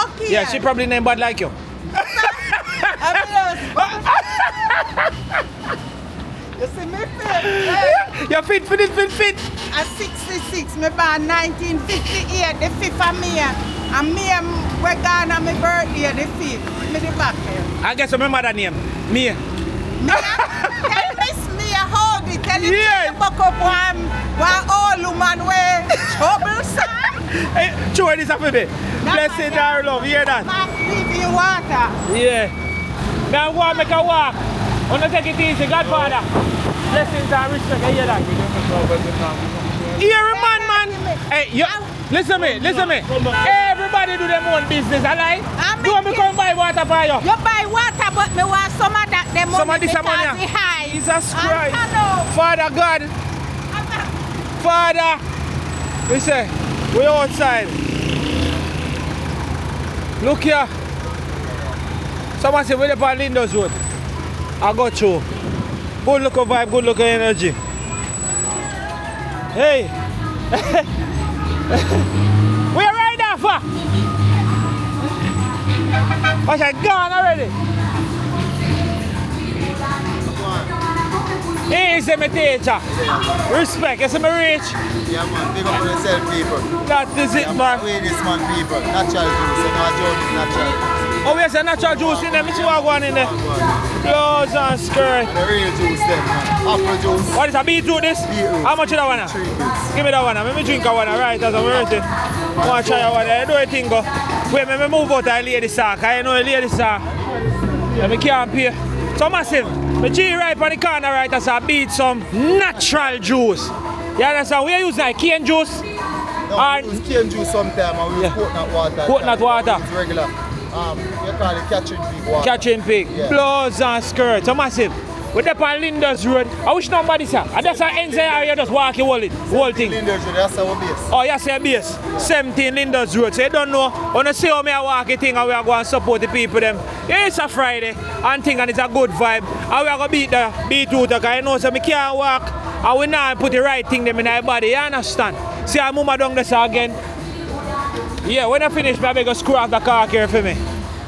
Speaker 3: Okay.
Speaker 2: Yeah, she probably named bad like you.
Speaker 3: You see me fit?
Speaker 2: You're fit for this, fit.
Speaker 3: I'm 66, me born 1958, the 5th of May. And me we're gone on my birthday, the 5th. Me the back here.
Speaker 2: I guess my mother name. Mia.
Speaker 3: Tell Miss Mia hold it. Tell him to buck up one old woman where troublesome.
Speaker 2: Hey, show this up a bit. Blessed our love, you hear that?
Speaker 3: Mark, give you water.
Speaker 2: Yeah. Now go and make a walk. I'm gonna take it easy, Godfather. Blessings and respect, you hear that? Hear a man. Hey, you, listen to me. Every everybody do their own business, alright? Do me come buy water for you?
Speaker 3: You buy water, but me want some of that the money
Speaker 2: Some of this
Speaker 3: because
Speaker 2: money.
Speaker 3: it's high.
Speaker 2: Jesus
Speaker 3: And
Speaker 2: Christ.
Speaker 3: I know.
Speaker 2: Father God. Father. We say, we outside. Look here. Someone say, we're on Lindhurst Road. I got you. Good look of vibe, good look of energy. Hey. Where right now for? What's I gone already? Hey, say me teacher. Respect, you see me rich?
Speaker 4: Yeah, man. Big up on yourself, people.
Speaker 2: That is it, man.
Speaker 4: Way this man, people. Natural juice. You know, a journey is natural.
Speaker 2: Oh, we have a natural juice in there. Me see what going in there. Clothes and skirt.
Speaker 4: The real juice, then, man. Apple juice.
Speaker 2: What is a beetroot this?
Speaker 4: Beetroot.
Speaker 2: How much is that one?
Speaker 4: 3 bits.
Speaker 2: Give me that one. Let me drink a one, right? As I'm ready. I want to try a one. Do a thing go. Wait, let me move out and lay the sack. I know lay the sack. Let me can't pay. So massive. The G right on the corner, right? As I beat some natural juice. You understand? We use like cane juice.
Speaker 4: No,
Speaker 2: And-
Speaker 4: we use cane juice sometime and we use coconut water.
Speaker 2: Coconut water.
Speaker 4: It's regular. You call it catching pig water.
Speaker 2: Catching pig.
Speaker 4: Yeah.
Speaker 2: Blouse and skirts. So massive. We're up on Lindhurst Road. I wish number this, sir. And that's our inside area, just walk your whole thing.
Speaker 4: Lindhurst Road, that's our base.
Speaker 2: Oh, yes, your base. 17 Lindhurst Road. So you don't know. When you see how me walk the thing and we are going to support the people them. Yeah, it's a Friday and thing and it's a good vibe. And we are going to beat the beetroot because I know so me can't walk and we not put the right thing them in our body. You understand? See our mama down this again. Yeah, when I finish, I go screw off the car here for me.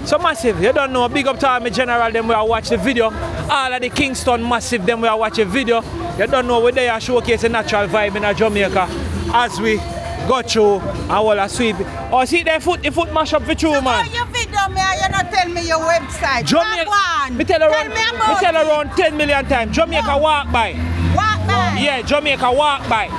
Speaker 2: So massive, you don't know, big up to all my general, them will watch the video. All of the Kingston massive, them will watch the video. You don't know, we're there showcasing natural vibe in Jamaica as we go through and all a sweep. Oh, see the foot mash up for you,
Speaker 3: So
Speaker 2: man.
Speaker 3: how you video me and you not tell me your website?
Speaker 2: Jamaica,
Speaker 3: One.
Speaker 2: me tell around 10 million times. Jamaica walk by.
Speaker 3: Walk by.
Speaker 2: Yeah, Jamaica walk by.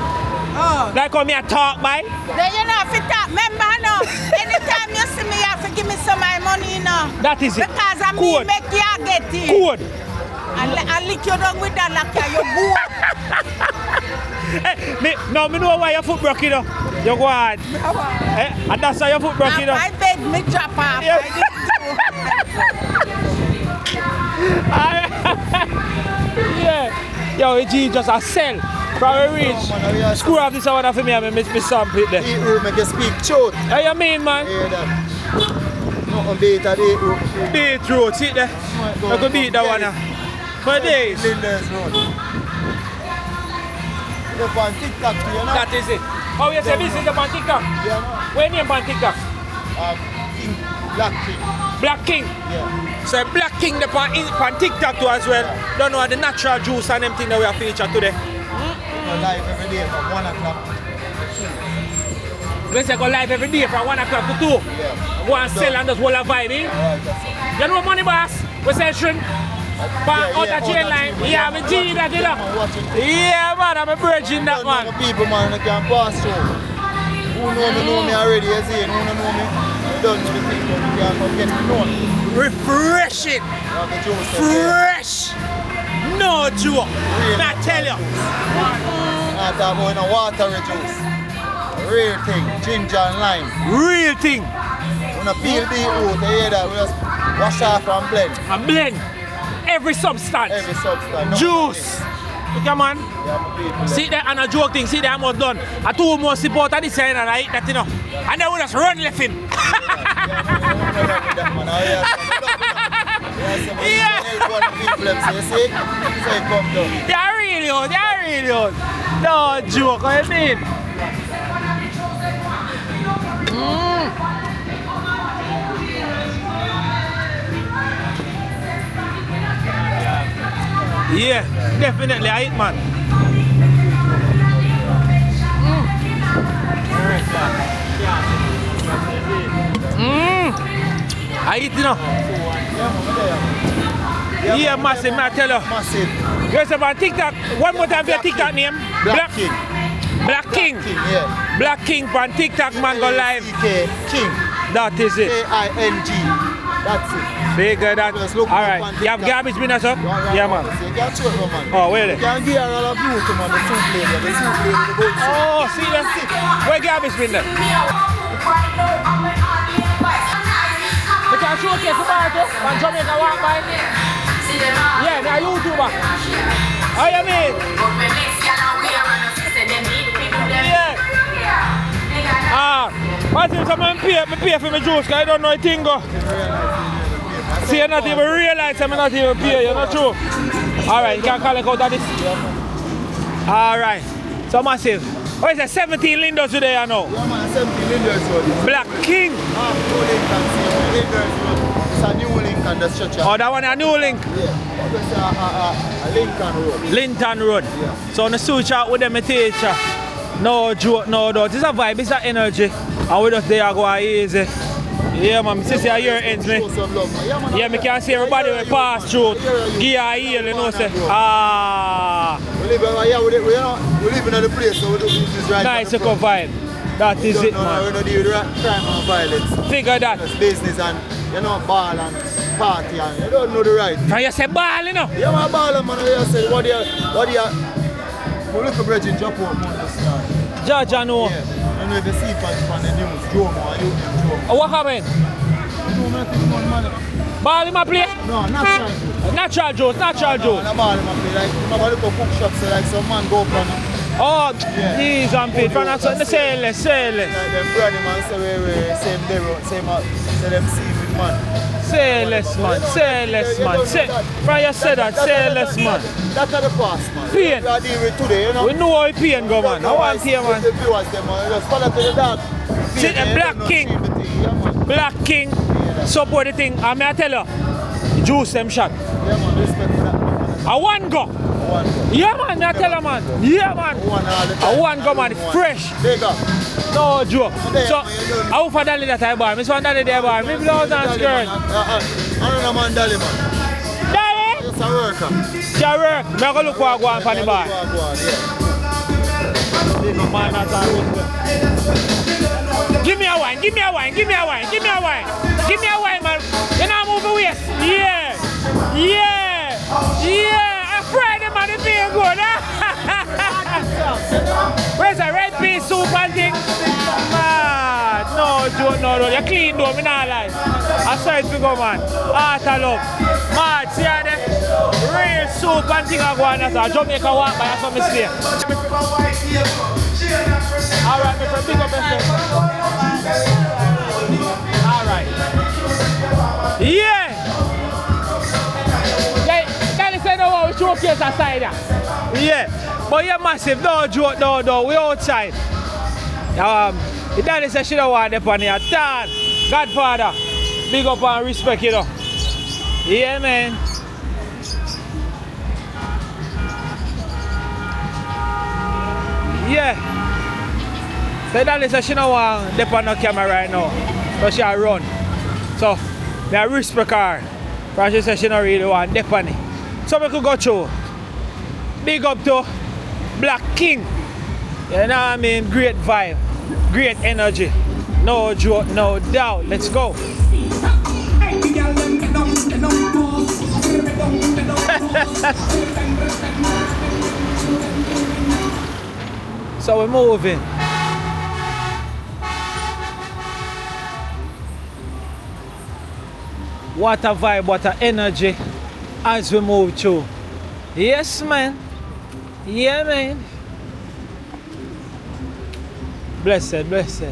Speaker 3: Oh.
Speaker 2: Like how me a talk by.
Speaker 3: Then you know, if you talk, remember, no. Anytime you see me, you have to give me some of my money, you know.
Speaker 2: That is it.
Speaker 3: Because I
Speaker 2: Good.
Speaker 3: mean, make you get it.
Speaker 2: Good.
Speaker 3: And lick you down with that like you
Speaker 2: No, me know why your foot broke, you know. You go hard. And that's why your foot broke, you know.
Speaker 3: I beg me drop off.
Speaker 2: Yeah. Yeah. Yo, G just a sell. Probably reach. Screw off this one for me and me sample it there.
Speaker 4: Beetroot make you speak truth.
Speaker 2: How you mean, man?
Speaker 4: Hear that? Nothing better beetroot.
Speaker 2: Beetroot, see there? I could beat that one for days.
Speaker 4: Lindhurst Road. You're on Tik Tok, you know?
Speaker 2: That is it. Oh, you say this is the on Tik Tok?
Speaker 4: Yeah, no?
Speaker 2: Where name on Tik Tok?
Speaker 4: King, Black King.
Speaker 2: Black King.
Speaker 4: Yeah.
Speaker 2: So Black King the on Tik Tok too as well. Don't know the natural juice and them thing that we are featured today.
Speaker 4: Go live every day from 1 o'clock.
Speaker 2: We say go live every day from 1 o'clock to 2.
Speaker 4: Yeah.
Speaker 2: Go and sell and just hold a vibe, eh?
Speaker 4: Alright, that's it.
Speaker 2: You know money boss? We say shrimp. But out the chain line. Yeah, me G that, you know. Yeah, man, I'm a virgin that
Speaker 4: Don't know
Speaker 2: one.
Speaker 4: the people, man, they can pass through. Who know me already, you see? Who don't know me? Don't know the people, you can't come get me known.
Speaker 2: Refreshing.
Speaker 4: You have the juice in there.
Speaker 2: Fresh. No joke.
Speaker 4: Real
Speaker 2: I tell you.
Speaker 4: Not talk about no watery juice. Real thing, ginger and lime.
Speaker 2: Real thing.
Speaker 4: When I peel beetroot, you hear that? We just wash off and blend.
Speaker 2: And blend every substance.
Speaker 4: Every substance.
Speaker 2: Juice. Look at man. See that and a joke thing, see that I'm not done. I two more support at this end and I eat that, you know. And then we just run left him. Yeah. They're really old, they're really old. No joke, what you mean? Yeah, definitely I eat, man. I eat, you know. Yeah, massive, man, I tell you.
Speaker 4: Massive.
Speaker 2: You say on TikTok, one more time for your TikTok name.
Speaker 4: Black King.
Speaker 2: Black King.
Speaker 4: King, yeah.
Speaker 2: Black King on TikTok, man, go live.
Speaker 4: King.
Speaker 2: That is it.
Speaker 4: K-I-N-G. That's it.
Speaker 2: Figure that.
Speaker 4: Just look
Speaker 2: Alright,
Speaker 4: up on
Speaker 2: you have
Speaker 4: TikTok.
Speaker 2: garbage bin or so? Yeah, man.
Speaker 4: You can show it, man.
Speaker 2: Oh, where
Speaker 4: You
Speaker 2: they?
Speaker 4: can give her all of beauty, man. The soup lady, the soup lady, the gold soup.
Speaker 2: Oh, see that? Where garbage bin there? can showcase the bar too. When Jamaica walk by. Yeah, they're YouTuber. How you mean? Yeah. But if someone pay for my juice, because I don't know a thing go. See, you not even realize I'm not even pay, you're not true. Alright, you can collect out of this. Alright, so massive. What is it, 17 Lindhurst today, you know?
Speaker 4: Yeah, man, 17 Lindhurst Road.
Speaker 2: Black King.
Speaker 4: New Lincoln, Lindhurst Road. It's a new Lincoln, the structure.
Speaker 2: Oh, that one a new link?
Speaker 4: Yeah, it's a Lincoln Road.
Speaker 2: Linton Road.
Speaker 4: Yeah.
Speaker 2: So on the switch out with them, I teacher. No joke, no doubt. It's a vibe, it's an energy. And we just there go easy. Yeah, man, since your year ends, me. Yeah, me can see everybody will pass through. Give a heel, you know, say.
Speaker 4: We live in the place, so we do business right.
Speaker 2: Nice eco vibe. That is it, man.
Speaker 4: We don't deal with crime and violence.
Speaker 2: Figure that.
Speaker 4: It's business and, you know, ball and party and you don't know the right.
Speaker 2: And you say ball, you know?
Speaker 4: Yeah, man, ball, man. You say, what do you... We look at bridge in Japan, man, this time.
Speaker 2: Georgia, no.
Speaker 4: Yeah. I know if you see it on the news, Jomo, you Jomo.
Speaker 2: What happened? Ball in my play?
Speaker 4: No, natural juice.
Speaker 2: Natural juice, natural juice.
Speaker 4: No, ball in my play. Like, remember look at cook shops, so like some man go from it.
Speaker 2: Oh,
Speaker 4: Yeah.
Speaker 2: these and Pete, from that the sailor.
Speaker 4: Like them brother man say we same day, same them seafood man.
Speaker 2: Say less, man. Say less, man. Say, from you said that, say less, man.
Speaker 4: That's the past, man.
Speaker 2: Pain.
Speaker 4: We are dealing with today, you know.
Speaker 2: We know how pain go, man. I want here, man.
Speaker 4: The viewers, them, man. Just follow to the dog.
Speaker 2: See the Black King.
Speaker 4: Yeah, man.
Speaker 2: Black King, support the thing. And I tell you, juice them shot.
Speaker 4: Yeah, man. Respect for that, man.
Speaker 2: I want go.
Speaker 4: One go.
Speaker 2: Yeah, man. I tell you, man. Yeah, man.
Speaker 4: One all the
Speaker 2: I
Speaker 4: time.
Speaker 2: want go, man. Fresh.
Speaker 4: Bigger.
Speaker 2: No joke.
Speaker 4: there,
Speaker 2: So,
Speaker 4: man, you don't-
Speaker 2: how for Dolly that I buy? Miss one Dolly there buy. Me blouse and skirt.
Speaker 4: I don't know, man, Dolly, man.
Speaker 2: Dolly!
Speaker 4: It's a worker.
Speaker 2: She work. Me go look what I go on for the bar.
Speaker 4: Go on, yeah.
Speaker 2: Man, that's all respect. Give me a wine, give me a wine, give me a wine, give me a wine. Give me a wine, man. You know move the waist. Yeah. Yeah. Yeah. I'm Friday, man. It's being good, huh? Where's the red pea soup and thing? Man. No, joke, no. You clean though, me not lie. I saw it to go, man. Heart of love. Man, see how the real soup and thing I go on. That's a Jamaica walk by, that's what me say. Alright, my friend, pick up yourself. Alright. Yeah! Can you say no one we showcase aside there? Yeah. But you're massive, no joke, no, we outside. The daddy said she don't want them on here. Dad, Godfather, big up and respect, you know. Yeah, man. Yeah. The daddy said she don't want them on the camera right now. So she run. So, I respect her. Because she said she don't really want them on it. So we could go through. Big up to Black King. You know what I mean? Great vibe. Great energy. No joke, no doubt. Let's go. So we're moving. What a vibe, what a energy as we move through. Yes, man. Yeah, man. Blessed, blessed.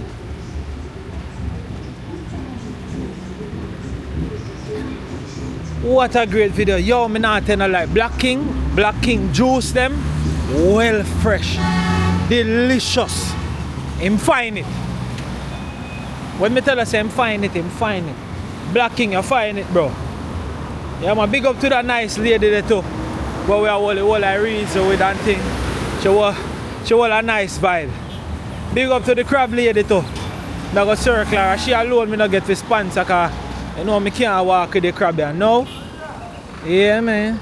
Speaker 2: What a great video. Yo, me not tell you like Black King juice them. Well fresh. Delicious. Him find it. When me tell you say him find it, him find it. Black King, you find it, bro. Yeah, man, big up to that nice lady there too. But we are all I read so with that thing. She was a nice vibe. Big up to the crab lady too. I go circle her. She alone me not get to sponsor cause you know me can't walk with the crab here. No? Yeah, man.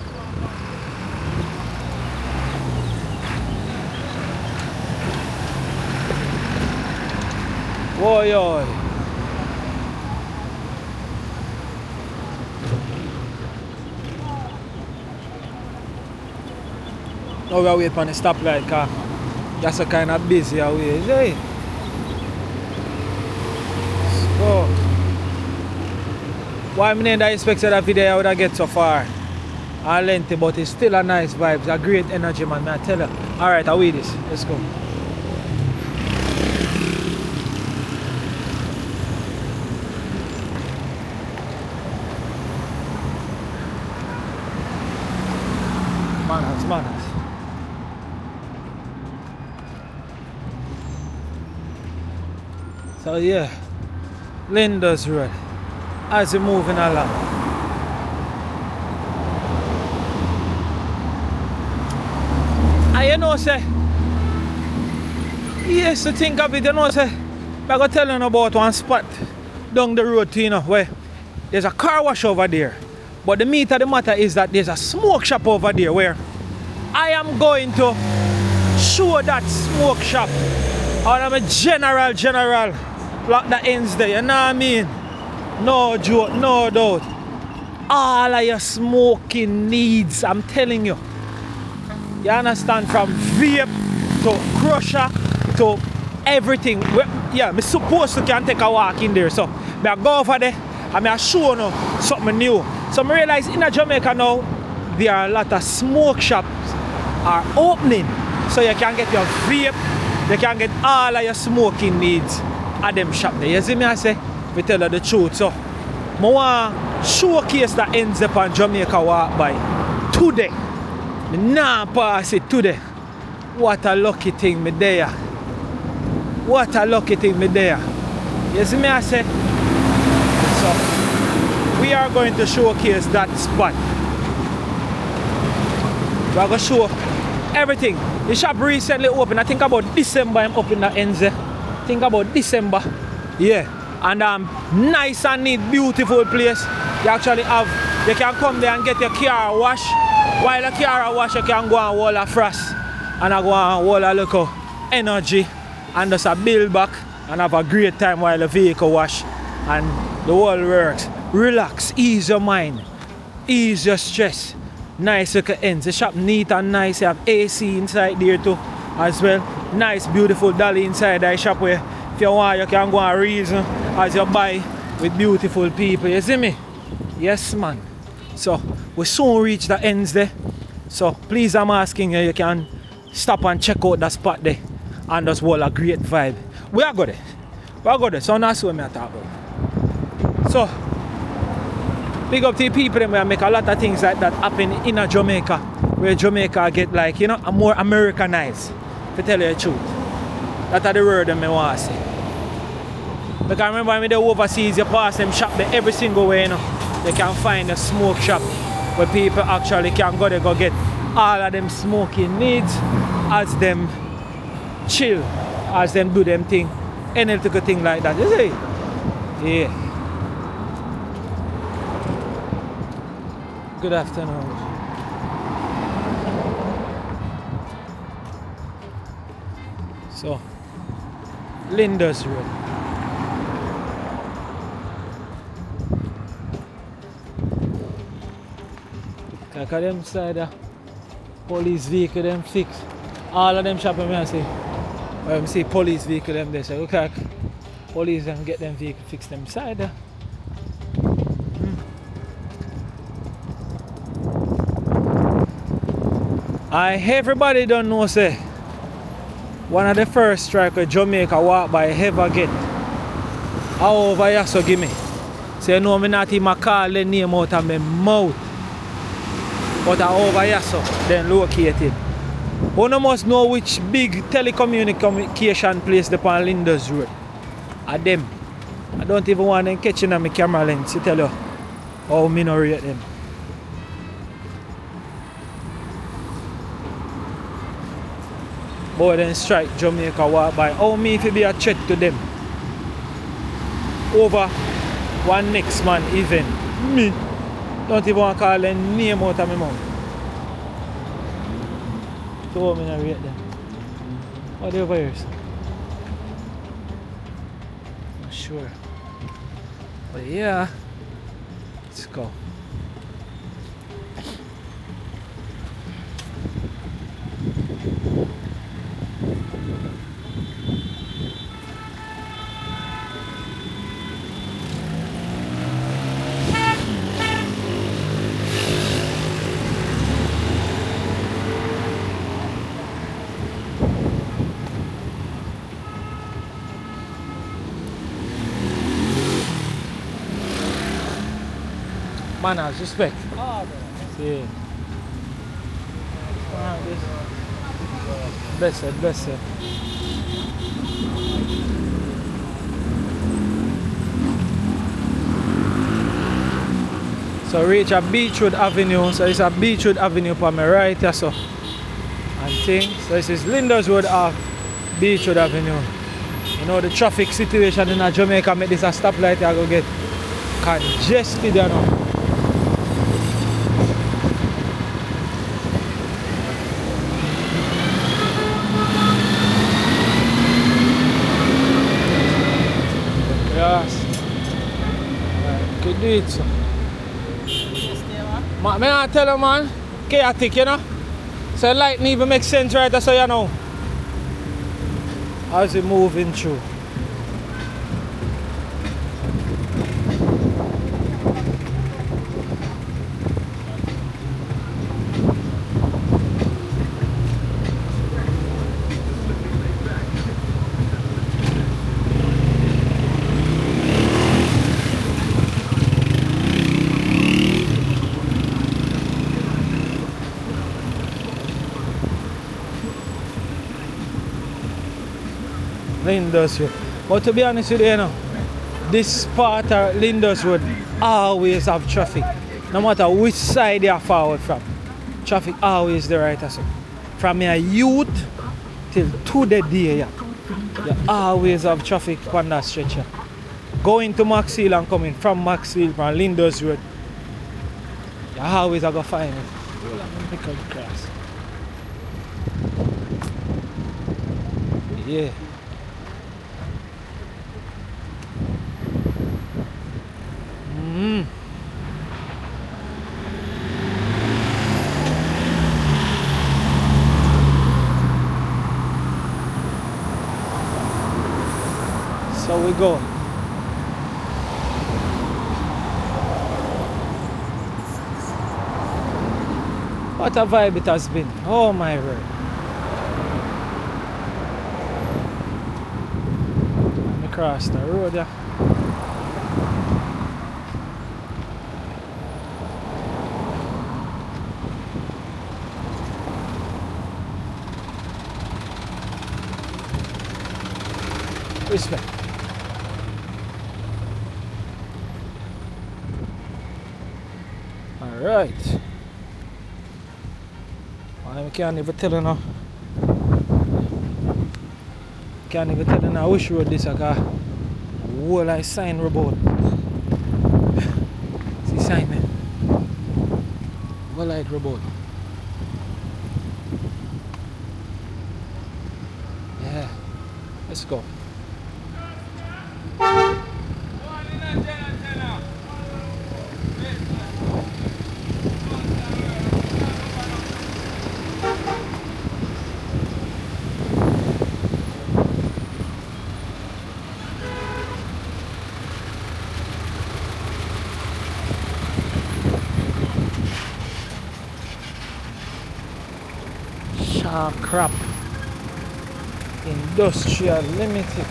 Speaker 2: Whoa, yo. Now we are waiting for the stoplight because that's a kind of busy away. Hey. Let's go. Why I never expected that video I would have get so far. And lengthy, but it's still a nice vibe. It's a great energy, man. I tell you. Alright, I'll wait this. Let's go. Manners. So yeah, Lindhurst Road as we're moving along. And you know, say, yes, to think of it, you know, say, I'm going to tell you about one spot down the road, you know, where there's a car wash over there. But the meat of the matter is that there's a smoke shop over there where I am going to show that smoke shop. And I'm a general like the ends there, you know what I mean? No joke, no doubt. All of your smoking needs, I'm telling you. You understand, from vape to crusher to everything. Yeah, I'm supposed to can take a walk in there. So I go over there and I show you something new. So I realize in Jamaica now, there are a lot of smoke shops are opening. So you can get your vape, you can get all of your smoking needs at them shop there. You see me I say? We tell you the truth. So I want to showcase that ends up on Jamaica walk by today. I nah pass it today. What a lucky thing me there. What a lucky thing me there. You see me I say? So we are going to showcase that spot. We are going to show everything. The shop recently opened. I think about December I'm up in the ends. Think about December. Yeah. And nice and neat, beautiful place. You actually have, you can come there and get your car wash. While the car wash, you can go and wall a frost. And I go and wall a little energy. And just a build back and have a great time while the vehicle wash. And the whole works. Relax, ease your mind, ease your stress. Nice little ends. The shop neat and nice. You have AC inside there too as well. Nice, beautiful dolly inside the shop where if you want, you can go and reason as you buy with beautiful people. You see me? Yes, man. So, we soon reach the ends there. So, please, I'm asking you, you can stop and check out the spot there. And just hold a great vibe. We are good there. We are good there. So, that's what I'm talking about. So, big up to the people that make a lot of things like that happen in Jamaica. Where Jamaica get like, you know, a more Americanized. To tell you the truth. That's the word that I want to say. Because I remember when they overseas, you pass them shop there every single way, you know. They can find a smoke shop where people actually can go there, go get all of them smoking needs as them chill, as them do them thing. Any little thing like that, you see? Yeah. Good afternoon. So, Lindhurst Road. Look at them side, police vehicle them fixed. All of them shopping I see. I see police vehicle them there. So look at police them get them vehicle fixed them side. Everybody don't know say one of the first strike of Jamaica walk by ever get. However, you so give me. So you know me not even call the name out of my mouth. But over here so then located. You must know which big telecommunication place upon Lindhurst Road. Are them. I don't even want them catching on my camera lens to tell you how I rate them. Boy then strike Jamaica walk by. How me if it be a threat to them? Over one next man event. Me don't even want to call them name out of my mouth. So how I rate them? What are the over Not sure. But yeah. Let's go. Manners, respect.
Speaker 1: Oh,
Speaker 2: See. Blessed, blessed. So reach a Beachwood Avenue. So it's a Beachwood Avenue for my right here, so. And thing. So this is Lindhurst Road off Beachwood Avenue. You know the traffic situation in Jamaica make this a stoplight I go get congested, you know. Yes. Could do it, so. Man, I tell you, man, chaotic, you know. So light even makes sense right there, so you know. How's it moving through? Lindhurst Road. But to be honest with you, you know, this part of Lindhurst Road always have traffic. No matter which side you are forward from. Traffic always the right side. From your youth till to the day, yeah. You always have traffic on that stretch. Yeah. Going to Maxfield and coming from Maxfield from Lindhurst Road. You always have to find it. Yeah. So we go. What a vibe it has been. Oh my word. Let me cross the road, yeah. Respect. Alright. I can't even tell you now. Can't even tell you now which road this is. Whole like sign about. See sign man. Whole like robot. Yeah. Let's go. Crap. Industrial Limited.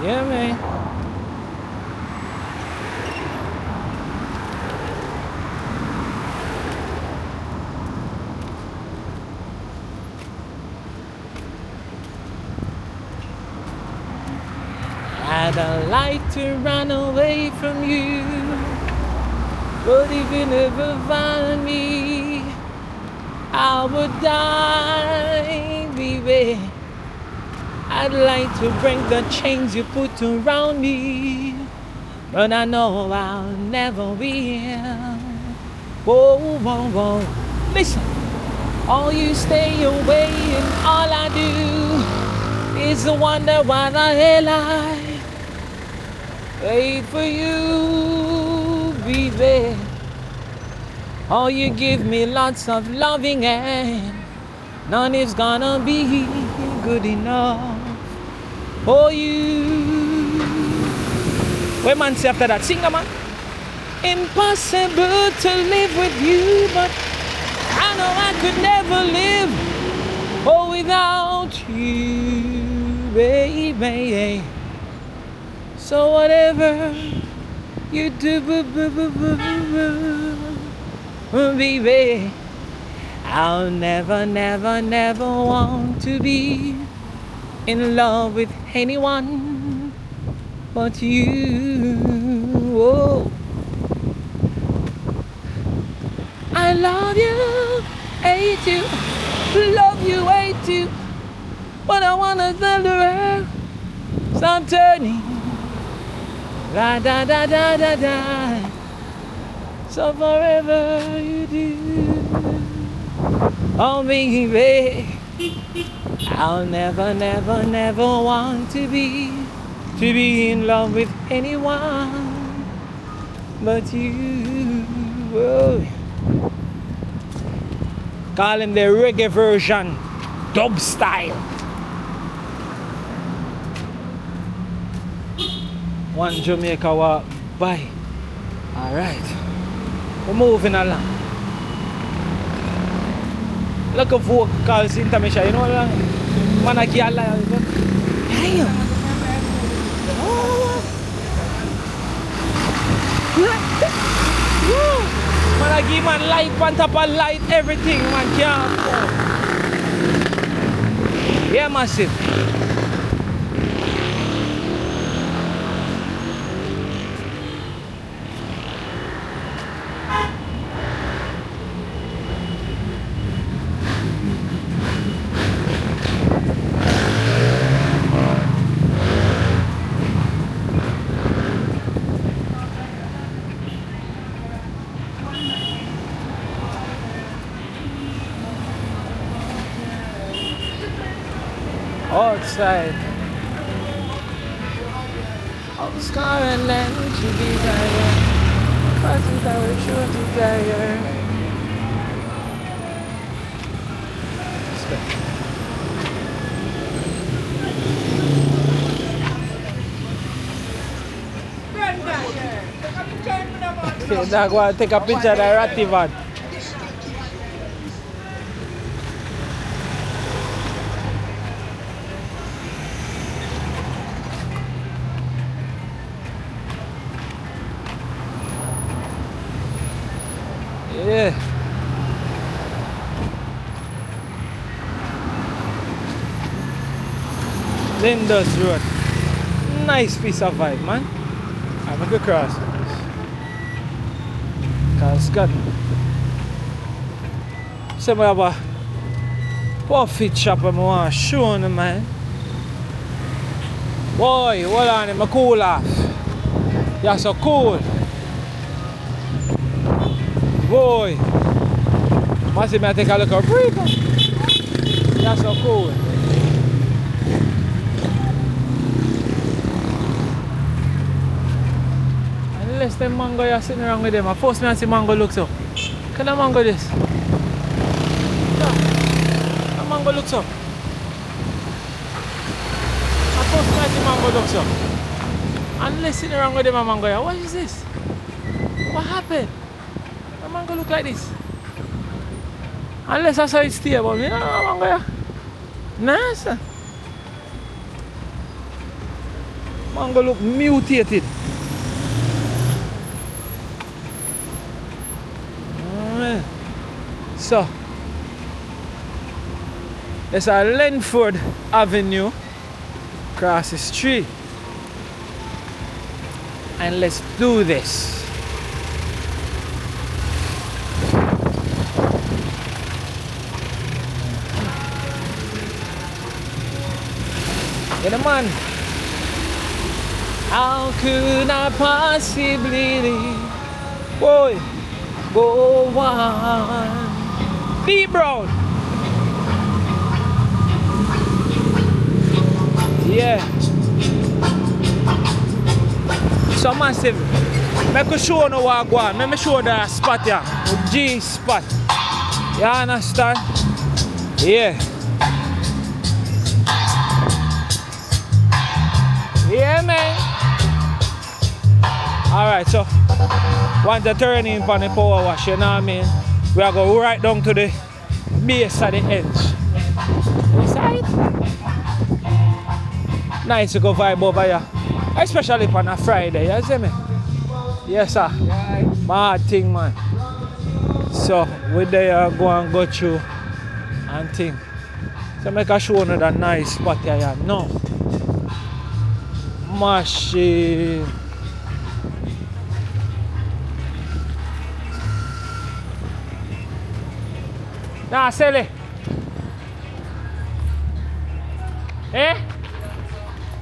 Speaker 2: Yeah, man. I'd like to run away from you, but if you never find me, I would die, baby. I'd like to break the chains you put around me. but I know I'll never will. Whoa, whoa, whoa. Listen. All you stay away and all I do is wonder why the hell I wait for you, baby. Oh, you give me lots of loving and none is gonna be good enough for you. What man say after that? Sing, man. Impossible to live with you, but I know I could never live without you, baby. So whatever you do, baby, I'll never, never, never want to be in love with anyone but you. Whoa. I love you, hate you, love you, hate you, but I wanna tell the world, stop turning, da da da da da da. So forever you do. Oh baby, I'll never, never, never want to be in love with anyone but you. Whoa. Call him the reggae version, dub style. One Jamaica walk by. Alright. We're moving along. Look at vocals intermission, you know what? Man, I can't lie. Damn. Man, I give man light, on top of light, everything, man, can't. Yeah, massive. Outside Oscar and land you desire, but if I were sure to desire. Okay, now go and take a picture of the ratty van. Yeah. Lindhurst Road. Nice piece of vibe, man. I'm a good cross. Cause God. So we have a puffy shop and I want to show them, man. Boy, hold on, I'm cool off. You're so cool. Boy, must see me take a look at break. That's so cool. Unless them mango are sitting around with them, I force me to see mango looks up. Can the mango this? Yeah. The mango looks up. I force me to see mango looks up. Unless sitting around with them a mango. What is this? What happened? Mango look like this. Unless I saw it stay, but you know, mango. Nice. Mango look mutated. So, there's a Lindhurst Avenue across the street. And let's do this. Yeah, man. How could I possibly boy go on? Deep Brown. Yeah. So massive. Make a show no walk one. Let me show that spot here. The G spot. You understand? Yeah. Yeah, man. Alright, so want to turn in for the power wash, you know what I mean? We are going right down to the base of the edge. Inside? Nice to go vibe over here. Especially on a Friday, you see me? Yes, sir. Mad thing, man. So, we there go and go through and thing. So, make a show another nice spot here. No. Machine. Nah, sell it. Eh?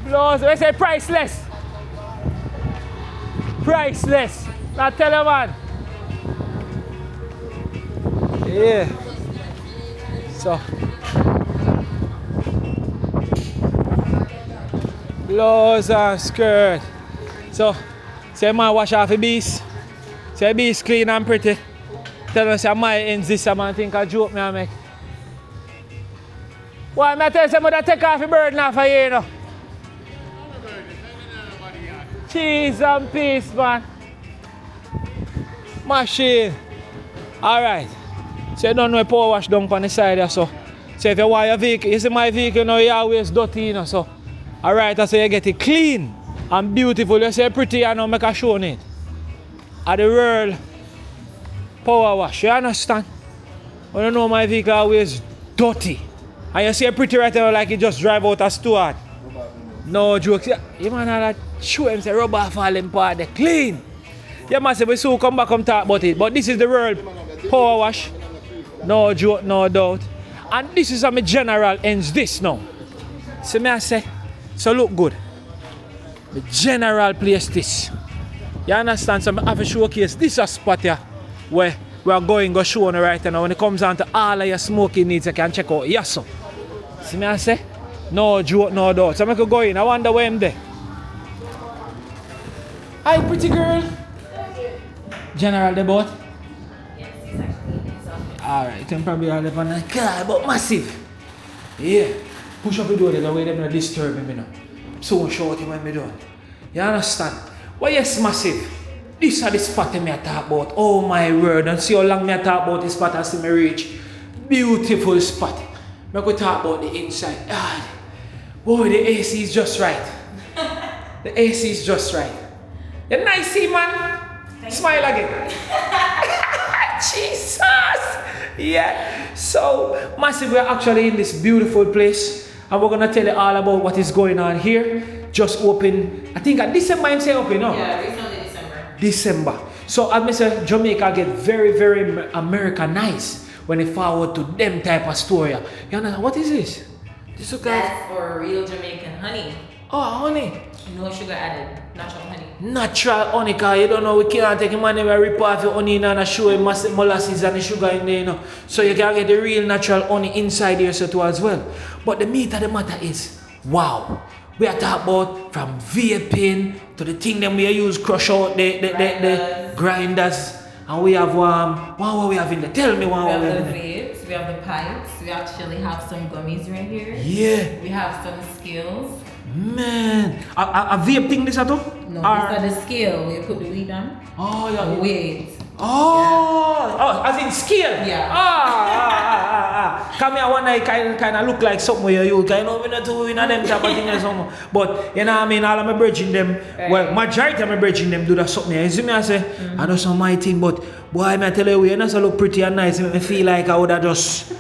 Speaker 2: Blows, we say priceless. Priceless. Now tell you man. Yeah. So. Blouse and skirt. So, say man wash off the beast. Say beast clean and pretty. Tell us my ends this man think a joke me I make. Why me tell you that take off the burden off of you, you know? Cheese and peace, man. Machine. Alright. So you don't know power wash down on the side there, so if you want your vehicle, you see my vehicle now, you always dirty, you know, so alright, so you get it clean and beautiful. You say pretty, and now make a show on it. At the world power wash, you understand? When you know my vehicle always dirty. And you see it pretty right now like you just drive out a store. No jokes. You man that show him say rubber falling part, they clean. You must say we soon come back and talk about it. But this is the world power wash. No joke, no doubt. And this is how my general ends this now. See me I say, so look good. The general place this. You understand? So I have a showcase. This is a spot here where we are going to show on right now. When it comes down to all of your smoking needs, you can check out. Yes, sir. See me I say? No joke, no doubt. So I could go in. I wonder where I'm there. Hi, pretty girl. General the boat?
Speaker 8: Yes, he's actually in his office.
Speaker 2: Alright, you can probably have it on the car, but massive. Yeah. Push up the door, the way they're not disturbing me now. So shorty when me done. You understand? Well, yes, massive. This is the spot me I talk about. Oh my word. And see how long me I talk about this spot as me reach. Beautiful spot. I could talk about the inside. God. Boy, the AC is just right. The AC is just right. You're nice, see, man. Smile again. Jesus. Yeah. So, massive, we're actually in this beautiful place. And we're going to tell you all about what is going on here. Just open, I think at December, I'm saying open, no?
Speaker 8: Yeah, recently December.
Speaker 2: December. So, I say Jamaica get very, very Americanized when they forward to them type of story. You know, what is this? This is
Speaker 8: That's for real Jamaican honey.
Speaker 2: Oh, honey.
Speaker 8: No sugar added. Natural honey.
Speaker 2: Natural honey, because you don't know, we can't take money and rip off your honey and show you molasses and the sugar in there, you know. So you can get the real natural honey inside here so too as well. But the meat of the matter is, wow. We are talking about from vaping to the thing that we use crush out the grinders. And we have what we have in there. Tell me what
Speaker 8: we have. The vapes, we have the pipes, we actually have some gummies right here.
Speaker 2: Yeah.
Speaker 8: We have some scales.
Speaker 2: Man, a vape thing this at all?
Speaker 8: No, these are the scale. We put the weed on.
Speaker 2: Oh yeah.
Speaker 8: Weight.
Speaker 2: Oh, yeah. Oh, as in scale.
Speaker 8: Yeah.
Speaker 2: Come here one night kind of look like something where you kind of not doing them type of thing or something. But you know what I mean, all of my bridging them, right. Well, majority of my bridging them do that something. You see me I say, I know some my thing, but boy, I tell you, you know, so look pretty and nice. It make me feel like I would have just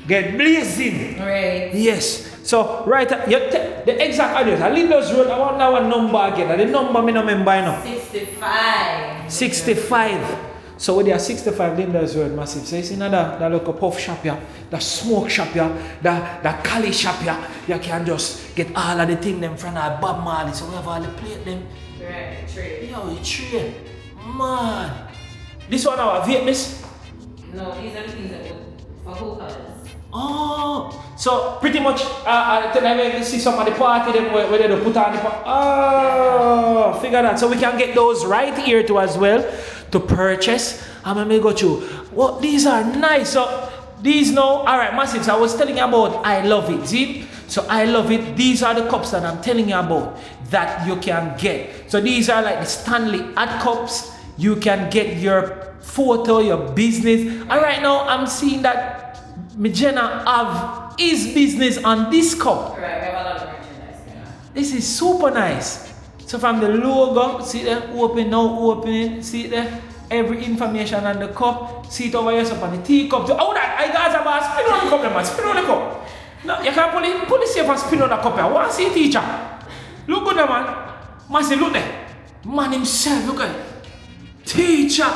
Speaker 2: get blazing.
Speaker 8: Right.
Speaker 2: Yes. So right, the exact address. Lindhurst Road. I want that one number again. The number me no remember now.
Speaker 8: 65.
Speaker 2: 65. So with their 65 Lindhurst Road massive. So you see now that local puff shop here, the smoke shop here, the cali shop here, you can just get all of the things them from Bob Marley. So we have all the plate them.
Speaker 8: Right, trade.
Speaker 2: Yo, you trade. Man. This one our Vietnamese?
Speaker 8: No, these are the things that would for hookahs.
Speaker 2: Oh, so pretty much then you see some of the party them where they put on the party. Oh, figure that. So we can get those right here too as well to purchase. I'm gonna go through. Well, these are nice. So these now, alright, massive. So I was telling you about I love it. See? So I love it. These are the cups that I'm telling you about that you can get. So these are like the Stanley ad cups. You can get your photo, your business. Alright, now I'm seeing that Jenna have his business on this cup.
Speaker 8: Right, we have a lot of merchandise. Yeah.
Speaker 2: This is super nice. So from the logo, see there, open now, opening, see there, every information on the cup. See it over here, up on the teacup. Oh, that I guys about spin on the cup, man. Spin on the cup. No, you can't pull it safe and spin on the cup. I want to see a teacher. Look good, man. Man, look there. Man himself, look at it. Teacher.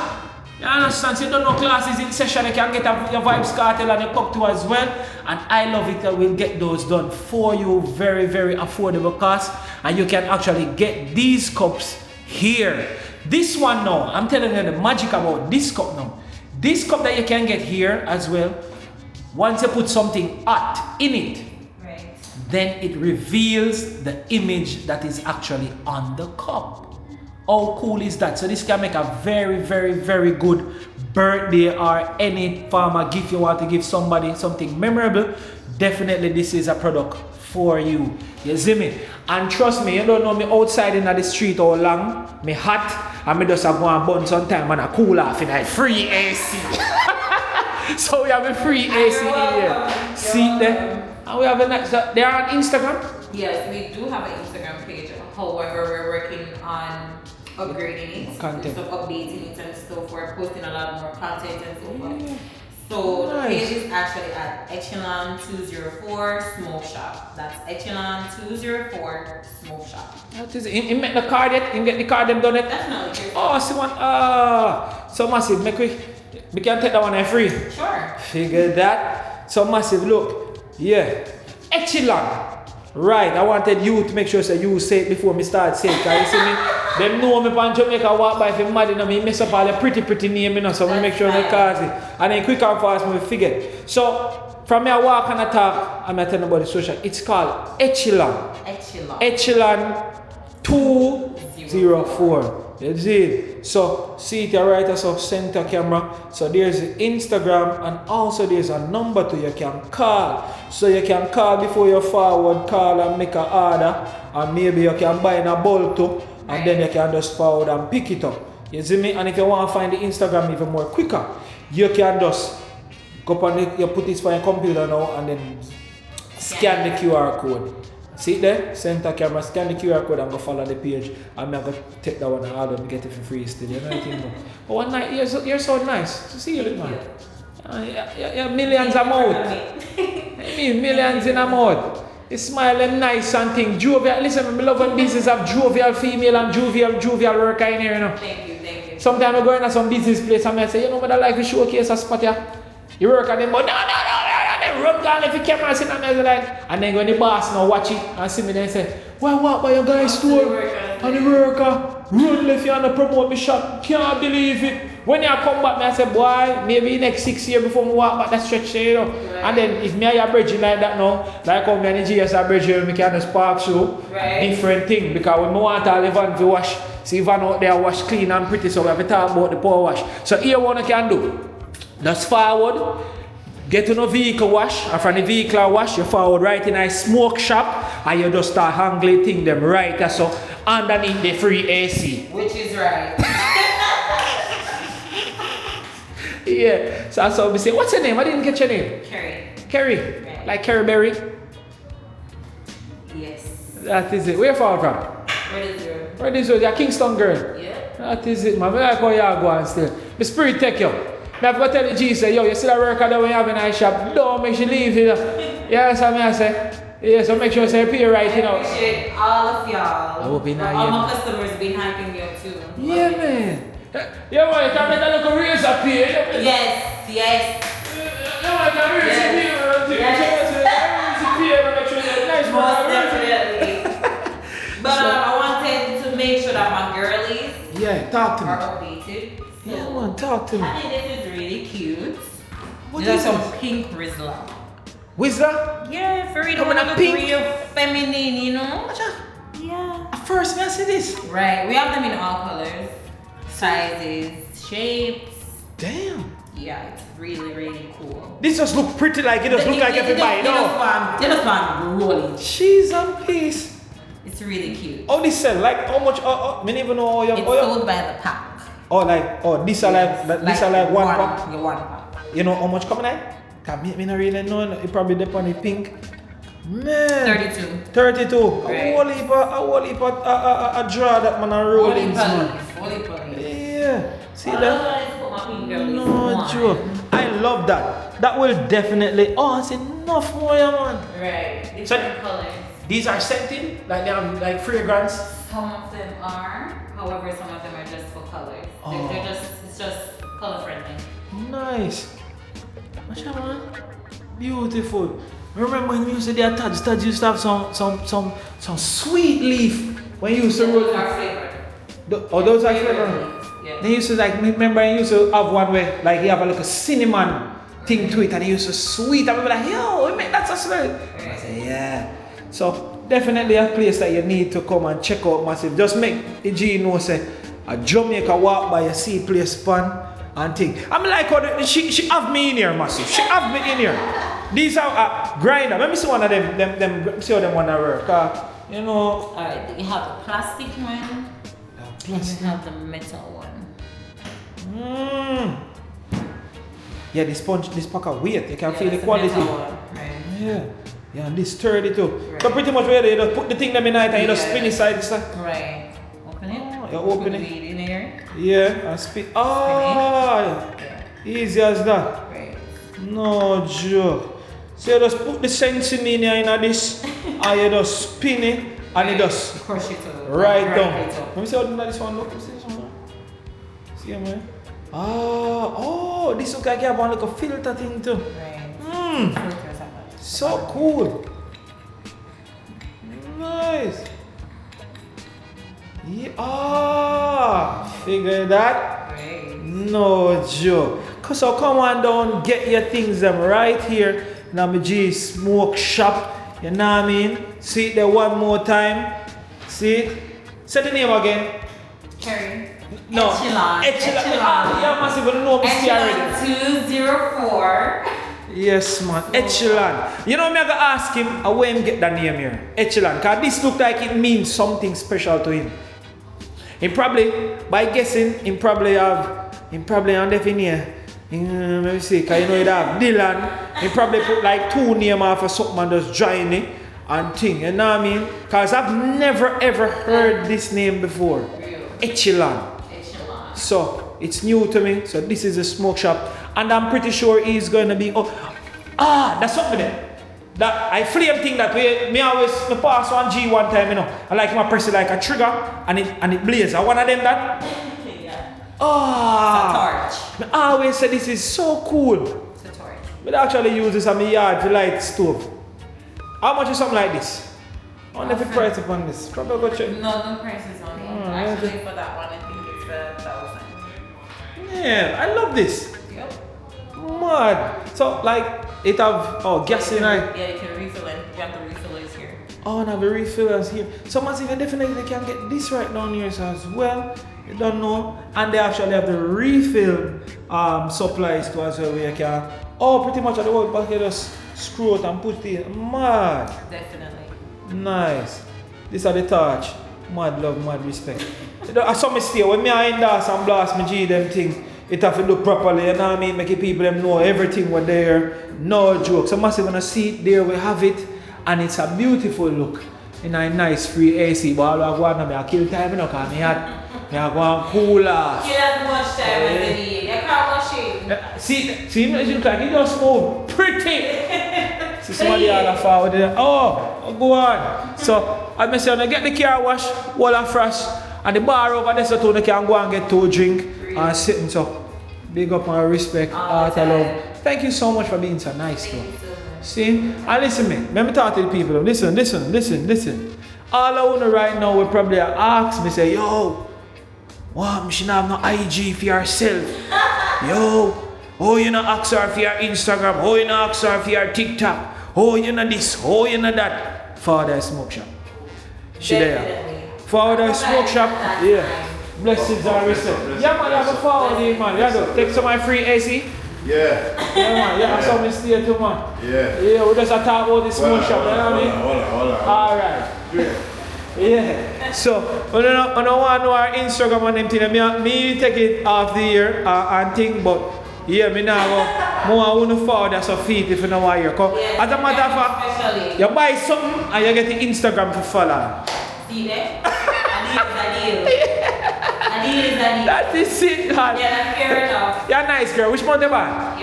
Speaker 2: You understand? So you don't know classes in session, you can get your Vibes Cartel and your cup too as well. And I love it that we'll get those done for you, very, very affordable cost. And you can actually get these cups here. This one now, I'm telling you the magic about this cup now. This cup that you can get here as well, once you put something hot in it,
Speaker 8: Right.
Speaker 2: then it reveals the image that is actually on the cup. How cool is that? So this can make a very, very, very good birthday or any form of gift you want to give somebody something memorable. Definitely this is a product for you. You see me? And trust me, you don't know me outside in the street all long. Me hot and me just go and burn sometime and I cool off in a free AC. So we have a free AC here. See there? And we have a nice, they are on Instagram?
Speaker 8: Yes, we do have an Instagram page. However, we're working on upgrading it,
Speaker 2: Content.
Speaker 8: so updating it and so forth, posting a lot more content and so forth. So
Speaker 2: Nice.
Speaker 8: the page is actually at Echelon 204 Smoke Shop. That's Echelon 204 Smoke Shop.
Speaker 2: That is, you make the card yet? You get the card them done it?
Speaker 8: Definitely.
Speaker 2: Oh, see one. So massive. Make we can take that one for free.
Speaker 8: Sure.
Speaker 2: Figure that. So massive. Look, yeah, Echelon. Right. I wanted you to make sure that you say it before me start saying. Can you see me? Them know me from Jamaica walk by if you mad in me mess up all the pretty name, you know. So we make sure me cause it. And then quick and fast we figure. So from me I walk and I talk, I'm telling about the social. It's called Echelon.
Speaker 8: Echelon.
Speaker 2: Echelon 204. You see it? So see it right, so center camera. So there's the Instagram and also there's a number to you can call. So you can call before you forward call and make an order. And maybe you can buy in a bulk too. And then you can just forward and pick it up. You see me? And if you want to find the Instagram even more quicker, you can just go on it, you put this for your computer now and then scan the QR code. See it there? Center camera, scan the QR code and go follow the page. I'm going to take that one and order and get it for free still. You know what I mean? But one night, you're so nice to see you, look man. You're millions a month. I mean, millions in a month. You smile and nice and thing. Jovial, listen, I love when business have jovial female and jovial worker in here, you know.
Speaker 8: Thank you.
Speaker 2: Sometimes I go into some business place and I say, you know what I like to showcase a spot here. You work at them, but no, they run down if you camera sit and I like, and then when the boss now watch it and see me then say, why walk by your guy's store? And the worker run left you and promote me shop. Can't believe it. When you come back, I say, boy, maybe next 6 years before me walk back that stretch there, you know. Right. And then if me and you bridging like that now, like how me and the GS are bridging, we can just park show different thing. Because when we want all the van to wash, see van out there wash clean and pretty, so we have to talk about the power wash. So here what you can do, just forward, get to no vehicle wash, and from the vehicle wash, you forward right in a smoke shop, and you just start hangling thing them right there, so underneath the free AC.
Speaker 8: Which is right.
Speaker 2: Yeah, so that's what we say. What's your name? I didn't get your name. Kerry.
Speaker 8: Right.
Speaker 2: Like Kerry Berry?
Speaker 8: Yes.
Speaker 2: That is it. Where you from? Where is it? You're a Kingston girl.
Speaker 8: Yeah.
Speaker 2: That is it, man. I like how you go and still. The spirit take you. I have to tell the G, say, yo, you see that worker that we have in our shop, don't make she leave, you know. Yeah, that's what I say. Yeah, so make sure you say pay right, you know.
Speaker 8: I appreciate all of y'all.
Speaker 2: I hope you know,
Speaker 8: all my customers been hyping me up too.
Speaker 2: Yeah, man. Yeah, man, you can make a little razor pay.
Speaker 8: Yes.
Speaker 2: Yeah, man, you can razor pay.
Speaker 8: Most definitely. But I wanted to make sure that my girlies
Speaker 2: Yeah, talk to
Speaker 8: are
Speaker 2: me.
Speaker 8: updated.
Speaker 2: Yeah, man, talk to me.
Speaker 8: I think this is really cute.
Speaker 2: What
Speaker 8: There's
Speaker 2: is
Speaker 8: some
Speaker 2: this?
Speaker 8: pink Rizzler.
Speaker 2: Whizzer?
Speaker 8: Yeah, for real.
Speaker 2: Coming
Speaker 8: Look
Speaker 2: up pink?
Speaker 8: real feminine, you know? Yeah.
Speaker 2: At first, man, I see this.
Speaker 8: Right. We have them in all colors, sizes, shapes.
Speaker 2: Damn.
Speaker 8: Yeah, it's really, really cool.
Speaker 2: This just look pretty like it just look like everybody,
Speaker 8: They
Speaker 2: no?
Speaker 8: just want rolling.
Speaker 2: Cheese and peace.
Speaker 8: It's really cute.
Speaker 2: Oh, this sell like how much? I don't even know how you.
Speaker 8: It's
Speaker 2: Oh,
Speaker 8: sold by the pack.
Speaker 2: this are like one pack.
Speaker 8: Yeah, one pack.
Speaker 2: You know how much coming like? Cause me not really know. It probably depend on the pink. Man.
Speaker 8: 32.
Speaker 2: 32.
Speaker 8: Right.
Speaker 2: A whole heap of a draw that man a rolling.
Speaker 8: Holy police.
Speaker 2: Yeah. See that? No
Speaker 8: No
Speaker 2: joke. I love that. That will definitely. Oh, it's enough more, yeah, man.
Speaker 8: Right.
Speaker 2: So-
Speaker 8: Different colors.
Speaker 2: These are scented, like they have like fragrance.
Speaker 8: Some of them are, however, some of them are just for colors.
Speaker 2: Oh.
Speaker 8: It's just color friendly.
Speaker 2: Nice. Watch out, man. Beautiful. Remember when we used to do a touch used to have some sweet leaf when you used to roll.
Speaker 8: Those are flavored.
Speaker 2: Those are flavored.
Speaker 8: Yeah.
Speaker 2: They used to like remember you used to have one where like you have a little cinnamon thing to it and it used to sweet and we were like, yo, we make that so sweet. I say, yeah. So definitely a place that you need to come and check out massive. Just make the G know say a Jamaica walk by you see place pan and thing. I'm like how she have me in here massive. She have me in here. These are grinder. Let me see one of them see how them wanna work. You know.
Speaker 8: Alright, you have the plastic one. And you have the metal one.
Speaker 2: Yeah, this pack of weight. You can feel the
Speaker 8: it's
Speaker 2: quality.
Speaker 8: metal one, right.
Speaker 2: Yeah, and this sturdy too.
Speaker 8: Right.
Speaker 2: So pretty much where you just put the thing them in it and you just
Speaker 8: Yeah.
Speaker 2: spin it side to side.
Speaker 8: Right. Open it.
Speaker 2: You open
Speaker 8: Put
Speaker 2: it.
Speaker 8: the weed in here.
Speaker 2: Yeah, and spin. Easy as that.
Speaker 8: Right.
Speaker 2: No joke. So you just put the sense in here in this and you just spin it and it just
Speaker 8: Crush it up.
Speaker 2: right down.
Speaker 8: it up.
Speaker 2: Let me see how this one look. See this one? See it, man? This look like you have one like a filter thing too.
Speaker 8: Right. Filters are good.
Speaker 2: So cool. Nice. Yeah. Figure that.
Speaker 8: Right.
Speaker 2: No joke. So come on down, get your things them right here. Now my G smoke shop. You know what I mean? See it there one more time. See it? Say the name again.
Speaker 8: Carrie.
Speaker 2: No.
Speaker 8: Echelon.
Speaker 2: Yeah, massive. You know me see already.
Speaker 8: Echelon 204.
Speaker 2: Yes, man. Echelon. You know me, I gotta ask him where him get that name here. Echelon. Cause this look like it means something special to him. He probably, by guessing, he probably on the here. Let me see, cause you know it have Dylan. He probably put like 2 names after something and just join it and thing. You know what I mean? Cause I've never ever heard this name before. Echelon. So it's new to me. So this is a smoke shop, and I'm pretty sure he's going to be. That's something there. That I flame thing that way. Me pass one G one time, you know. I like my press it like a trigger, and it blaze. I one of them that.
Speaker 8: It's a torch.
Speaker 2: I always say this is so cool.
Speaker 8: It's a torch.
Speaker 2: But I actually use this on my yard to light stove. How much is something like this? I wonder if the price upon this. Probably go check.
Speaker 8: No prices on it. Actually, for that one, I think it's 1,000.
Speaker 2: Yeah, I love this.
Speaker 8: Yep.
Speaker 2: Mad. So like it have gas in it.
Speaker 8: Yeah, you can refill it. You have the refillers here.
Speaker 2: Oh, and have the refillers here. So massive, you definitely can get this right down here as well. You don't know. And they actually have the refill supplies too as well where you can. Pretty much at the whole back you just screw it and put it in. Mad.
Speaker 8: Definitely.
Speaker 2: Nice. These are the torch. Mad love, mad respect. I saw me stay when me I endorse and blast my G them thing. It have to look properly, you know what I mean? Make it people them know everything was there. No joke. So massive when I see it there, we have it. And it's a beautiful look. In a nice free AC. But I go on, I kill time, you know, because I go on cooler.
Speaker 8: Kill as much time as you need. You can't wash it.
Speaker 2: See, it look like it just move pretty. See somebody all forward there. Go on. So I say when I get the car wash, all a fresh, And the bar over there so you can go and get to drink and sitting so. Big up and respect, heart and love. Thank you so much for being so nice though. See? And listen me, let me talk to the people. Listen. All I wanna right now will probably ask me say, yo, wow, you shouldn't have no IG for yourself. Yo, oh you know ask her for your Instagram, oh you know ask her for your TikTok, oh you know this, oh you know that. Father Smoke Shop. She there. Father Smoke Shop, yeah. Blessings and respect. Yeah man, you have a forward here man. You have to take some of my free AC.
Speaker 7: Yeah.
Speaker 2: Yeah man, you have some stay too man.
Speaker 7: Yeah.
Speaker 2: Yeah, we just talk about the smoke shop, you know what I mean?
Speaker 7: Hold on.
Speaker 2: Alright. Yeah. So, I don't want to know our Instagram and them thing. Me take it off the air and think, but yeah, me now go. More I want to follow that's a feet if you know why you're coming. As a matter of fact, you buy something and you get the Instagram to follow.
Speaker 8: See there? A deal is a deal.
Speaker 2: That is it, man.
Speaker 8: Yeah, fair enough.
Speaker 2: You're a nice girl. Which month you bad?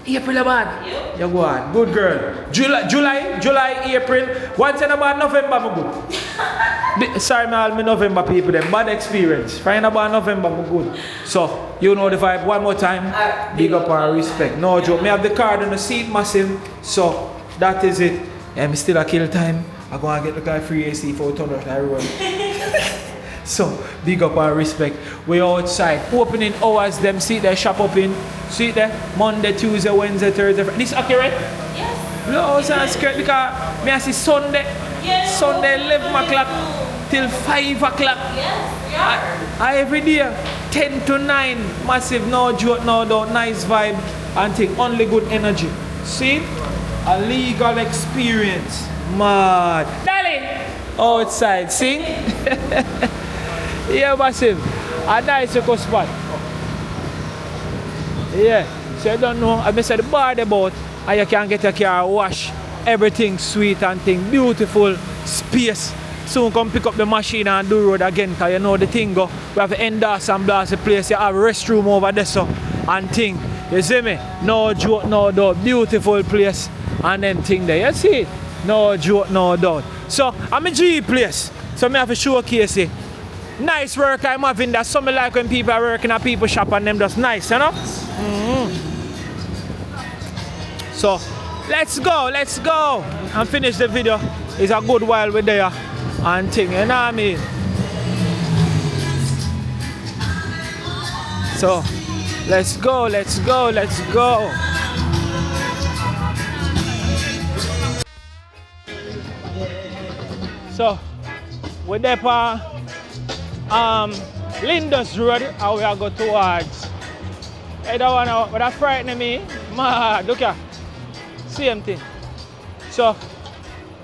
Speaker 2: April bad.
Speaker 8: Yep.
Speaker 2: You go on. Good girl. July, April. Once in about November, I'm good. Sorry, all my November people, them bad experience. Find about November, I'm good. So, you know the vibe. One more time. Big up and respect. No joke. Me have the card on the seat massive. So, that is it. I'm still a kill time. I go and get the guy free AC for $100 on the road. So, big up and respect. We outside. Opening hours, them see their shop open. See there? Monday, Tuesday, Wednesday, Thursday. This accurate?
Speaker 8: Yes.
Speaker 2: No, that's correct because me I see Sunday.
Speaker 8: Yes.
Speaker 2: Sunday 11 o'clock till 5 o'clock.
Speaker 8: Yes, we are.
Speaker 2: Every day, 10 to 9. Massive, no joke, no doubt, nice vibe. And thing, only good energy. See? A legal experience. Mad. Darling! Outside, see? Yeah, massive. A nice eco spot. Yeah. So you don't know, I said the bar about and you can get your car wash. Everything sweet and thing. Beautiful space. Soon come pick up the machine and do road again because you know the thing go. We have to endorse and blast the place. You have a restroom over there so and thing. You see me? No joke, no doubt. Beautiful place and them thing there. You see it? No joke, no doubt. So I'm a G place. So I have to showcase it. Nice work I'm having that. Some like when people are working at people shop and them just nice, you know? So let's go and finish the video. It's a good while we're there and thing, you know what I mean? So let's go. So we're there for Lindhurst Road and we are going towards. I don't want to, but that frightening me. Mad, look here. Same thing. So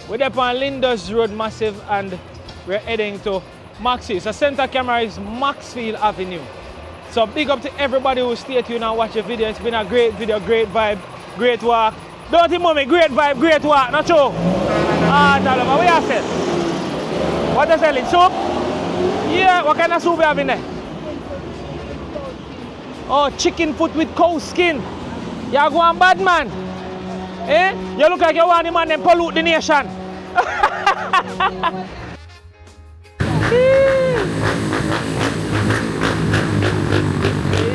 Speaker 2: we're there on Lindhurst Road massive and we're heading to Maxfield. So center camera is Maxfield Avenue. So big up to everybody who stayed tuned and watch the video. It's been a great video, great vibe, great walk. Don't you mommy, great vibe, great walk, not true? Ah, tell them, what you say? What you selling? Soup? Yeah, what kind of soup you have in there? Oh, chicken foot with cow skin. You are going bad man. Eh? You look like you want the man and pollute the nation.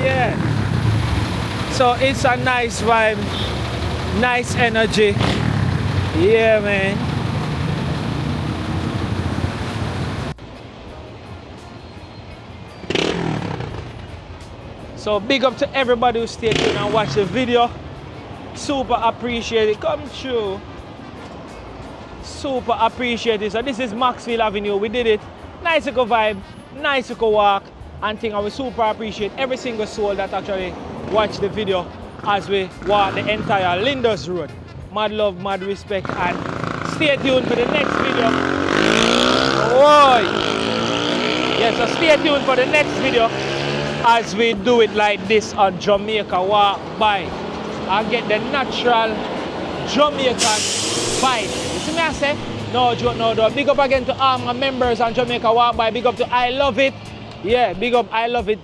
Speaker 2: Yeah. So it's a nice vibe, nice energy. Yeah, man. So big up to everybody who stayed tuned and watched the video. Super appreciate it. Come true. Super appreciate it. So this is Maxfield Avenue. We did it. Nice eco vibe, nice eco walk, and thing. I will super appreciate every single soul that actually watched the video as we walk the entire Lindhurst Road. Mad love, mad respect, and stay tuned for the next video. Oi! Yes, so stay tuned for the next video as we do it like this on Jamaica Walk By and get the natural Jamaican vibe. You see me I say? No joke, no doubt. Big up again to all my members on Jamaica Walk By. Big up to I Love It. Yeah, big up I Love It.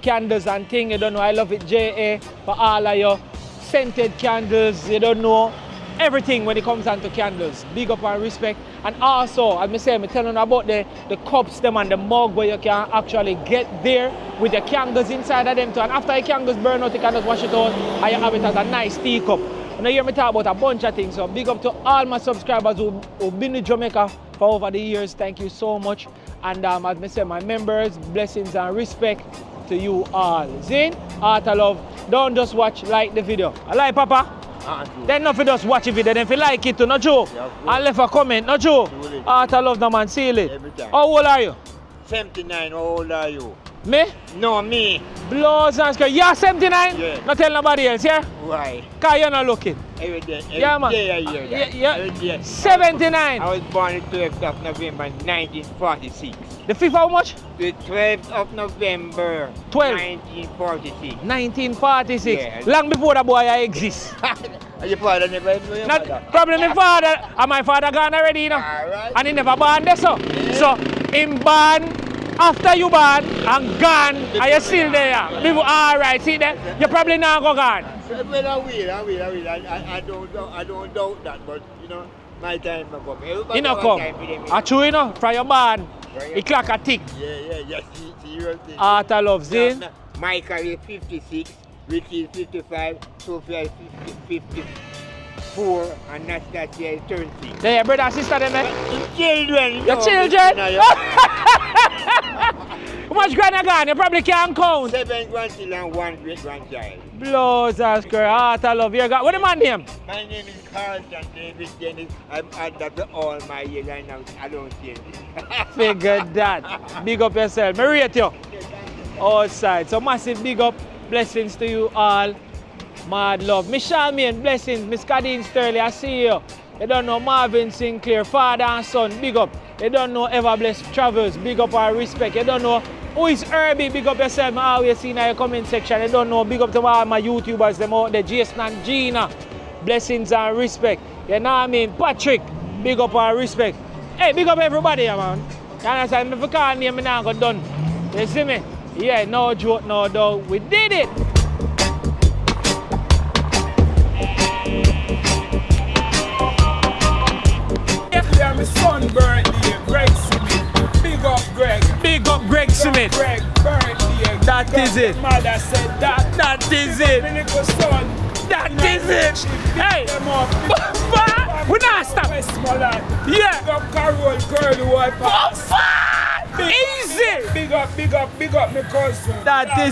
Speaker 2: Candles and thing, you don't know. I Love It JA for all of your scented candles, you don't know. everything when it comes down to candles. Big up and respect. And also, as I say, I'm telling you about the cups them and the mug where you can actually get there with the candles inside of them too. And after the candles burn out, you can just wash it out and you have it as a nice teacup. And you hear me talk about a bunch of things. So big up to all my subscribers who've been in Jamaica for over the years. Thank you so much. And as I say, my members, blessings and respect to you all. Zin, heart of love. Don't just watch, like the video. I like Papa. Then not for just watch the video, then if you like it too, no joke. And left a comment, no joke. Heart of love, no man, seal it. How old are you?
Speaker 5: 79, how old are you?
Speaker 2: Me?
Speaker 5: No, me.
Speaker 2: Blows and skirt. You're 79?
Speaker 5: Yeah.
Speaker 2: Not tell nobody else, yeah?
Speaker 5: Why?
Speaker 2: Because you're not looking.
Speaker 5: Every day. Every
Speaker 2: Yeah, man.
Speaker 5: day I hear that.
Speaker 2: Yeah.
Speaker 5: Every day.
Speaker 2: 79.
Speaker 5: I was born the 12th of November 1946.
Speaker 2: The 5th how much?
Speaker 5: The 12th of November 1946.
Speaker 2: 1946.
Speaker 5: Yeah.
Speaker 2: Long before the boy exists.
Speaker 5: Your father never know your
Speaker 2: Not
Speaker 5: mother?
Speaker 2: probably my father, and my father gone already, you know.
Speaker 5: Alright.
Speaker 2: And he never born there, so.
Speaker 5: Yeah.
Speaker 2: So, him born after you born and gone, and you still there. People, alright, see that? You probably now go gone.
Speaker 5: Well, I will. I don't doubt that, but you know, my time will come. Everybody
Speaker 2: You know,
Speaker 5: have a
Speaker 2: come.
Speaker 5: time for them.
Speaker 2: I true, you know, from your born, the clock a tick.
Speaker 5: Yeah, serious thing.
Speaker 2: Heart of love, Zin.
Speaker 5: Michael is 56, Ricky is 55, Sophia is 54, and Nastasia is 30.
Speaker 2: There, your brother and sister, them, eh?
Speaker 5: Children!
Speaker 2: Your children? How much grand you gone? You probably can't count.
Speaker 5: 7 grandchildren and 1 great-grandchild.
Speaker 2: Blows and skirt, heart of love. You got, what the man name?
Speaker 5: My name is Carlton David Dennis. I'm adopted all my years and now I don't change it.
Speaker 2: Figure that. Big up yourself. Me rate you. Outside. So massive big up. Blessings to you all. Mad love. Miss Charmaine, blessings. Miss Cadine Sterling, I see you. You don't know Marvin Sinclair, father and son, big up. You don't know Ever Blessed Travels, big up and respect. You don't know who is Herbie, big up yourself. I always see in your comment section. You don't know, big up to all my YouTubers, them out there, Jason and Gina. Blessings and respect. You know what I mean? Patrick, big up and respect. Hey, big up everybody, man. You understand? If you can't name me now, go done. You see me? Yeah, no joke, no doubt. We did it.
Speaker 1: Yeah, my son birthday, Greg Smith. Big up Greg.
Speaker 2: Big up Greg Smith.
Speaker 1: Greg birthday.
Speaker 2: That is it.
Speaker 1: Mother said that.
Speaker 2: That is it.
Speaker 1: My little son.
Speaker 2: That is it. Hey, we not stop.
Speaker 1: Westmoreland.
Speaker 2: Yeah.
Speaker 1: Big up Carol, girl, who I
Speaker 2: Easy.
Speaker 1: Big up, my cousin.
Speaker 2: That is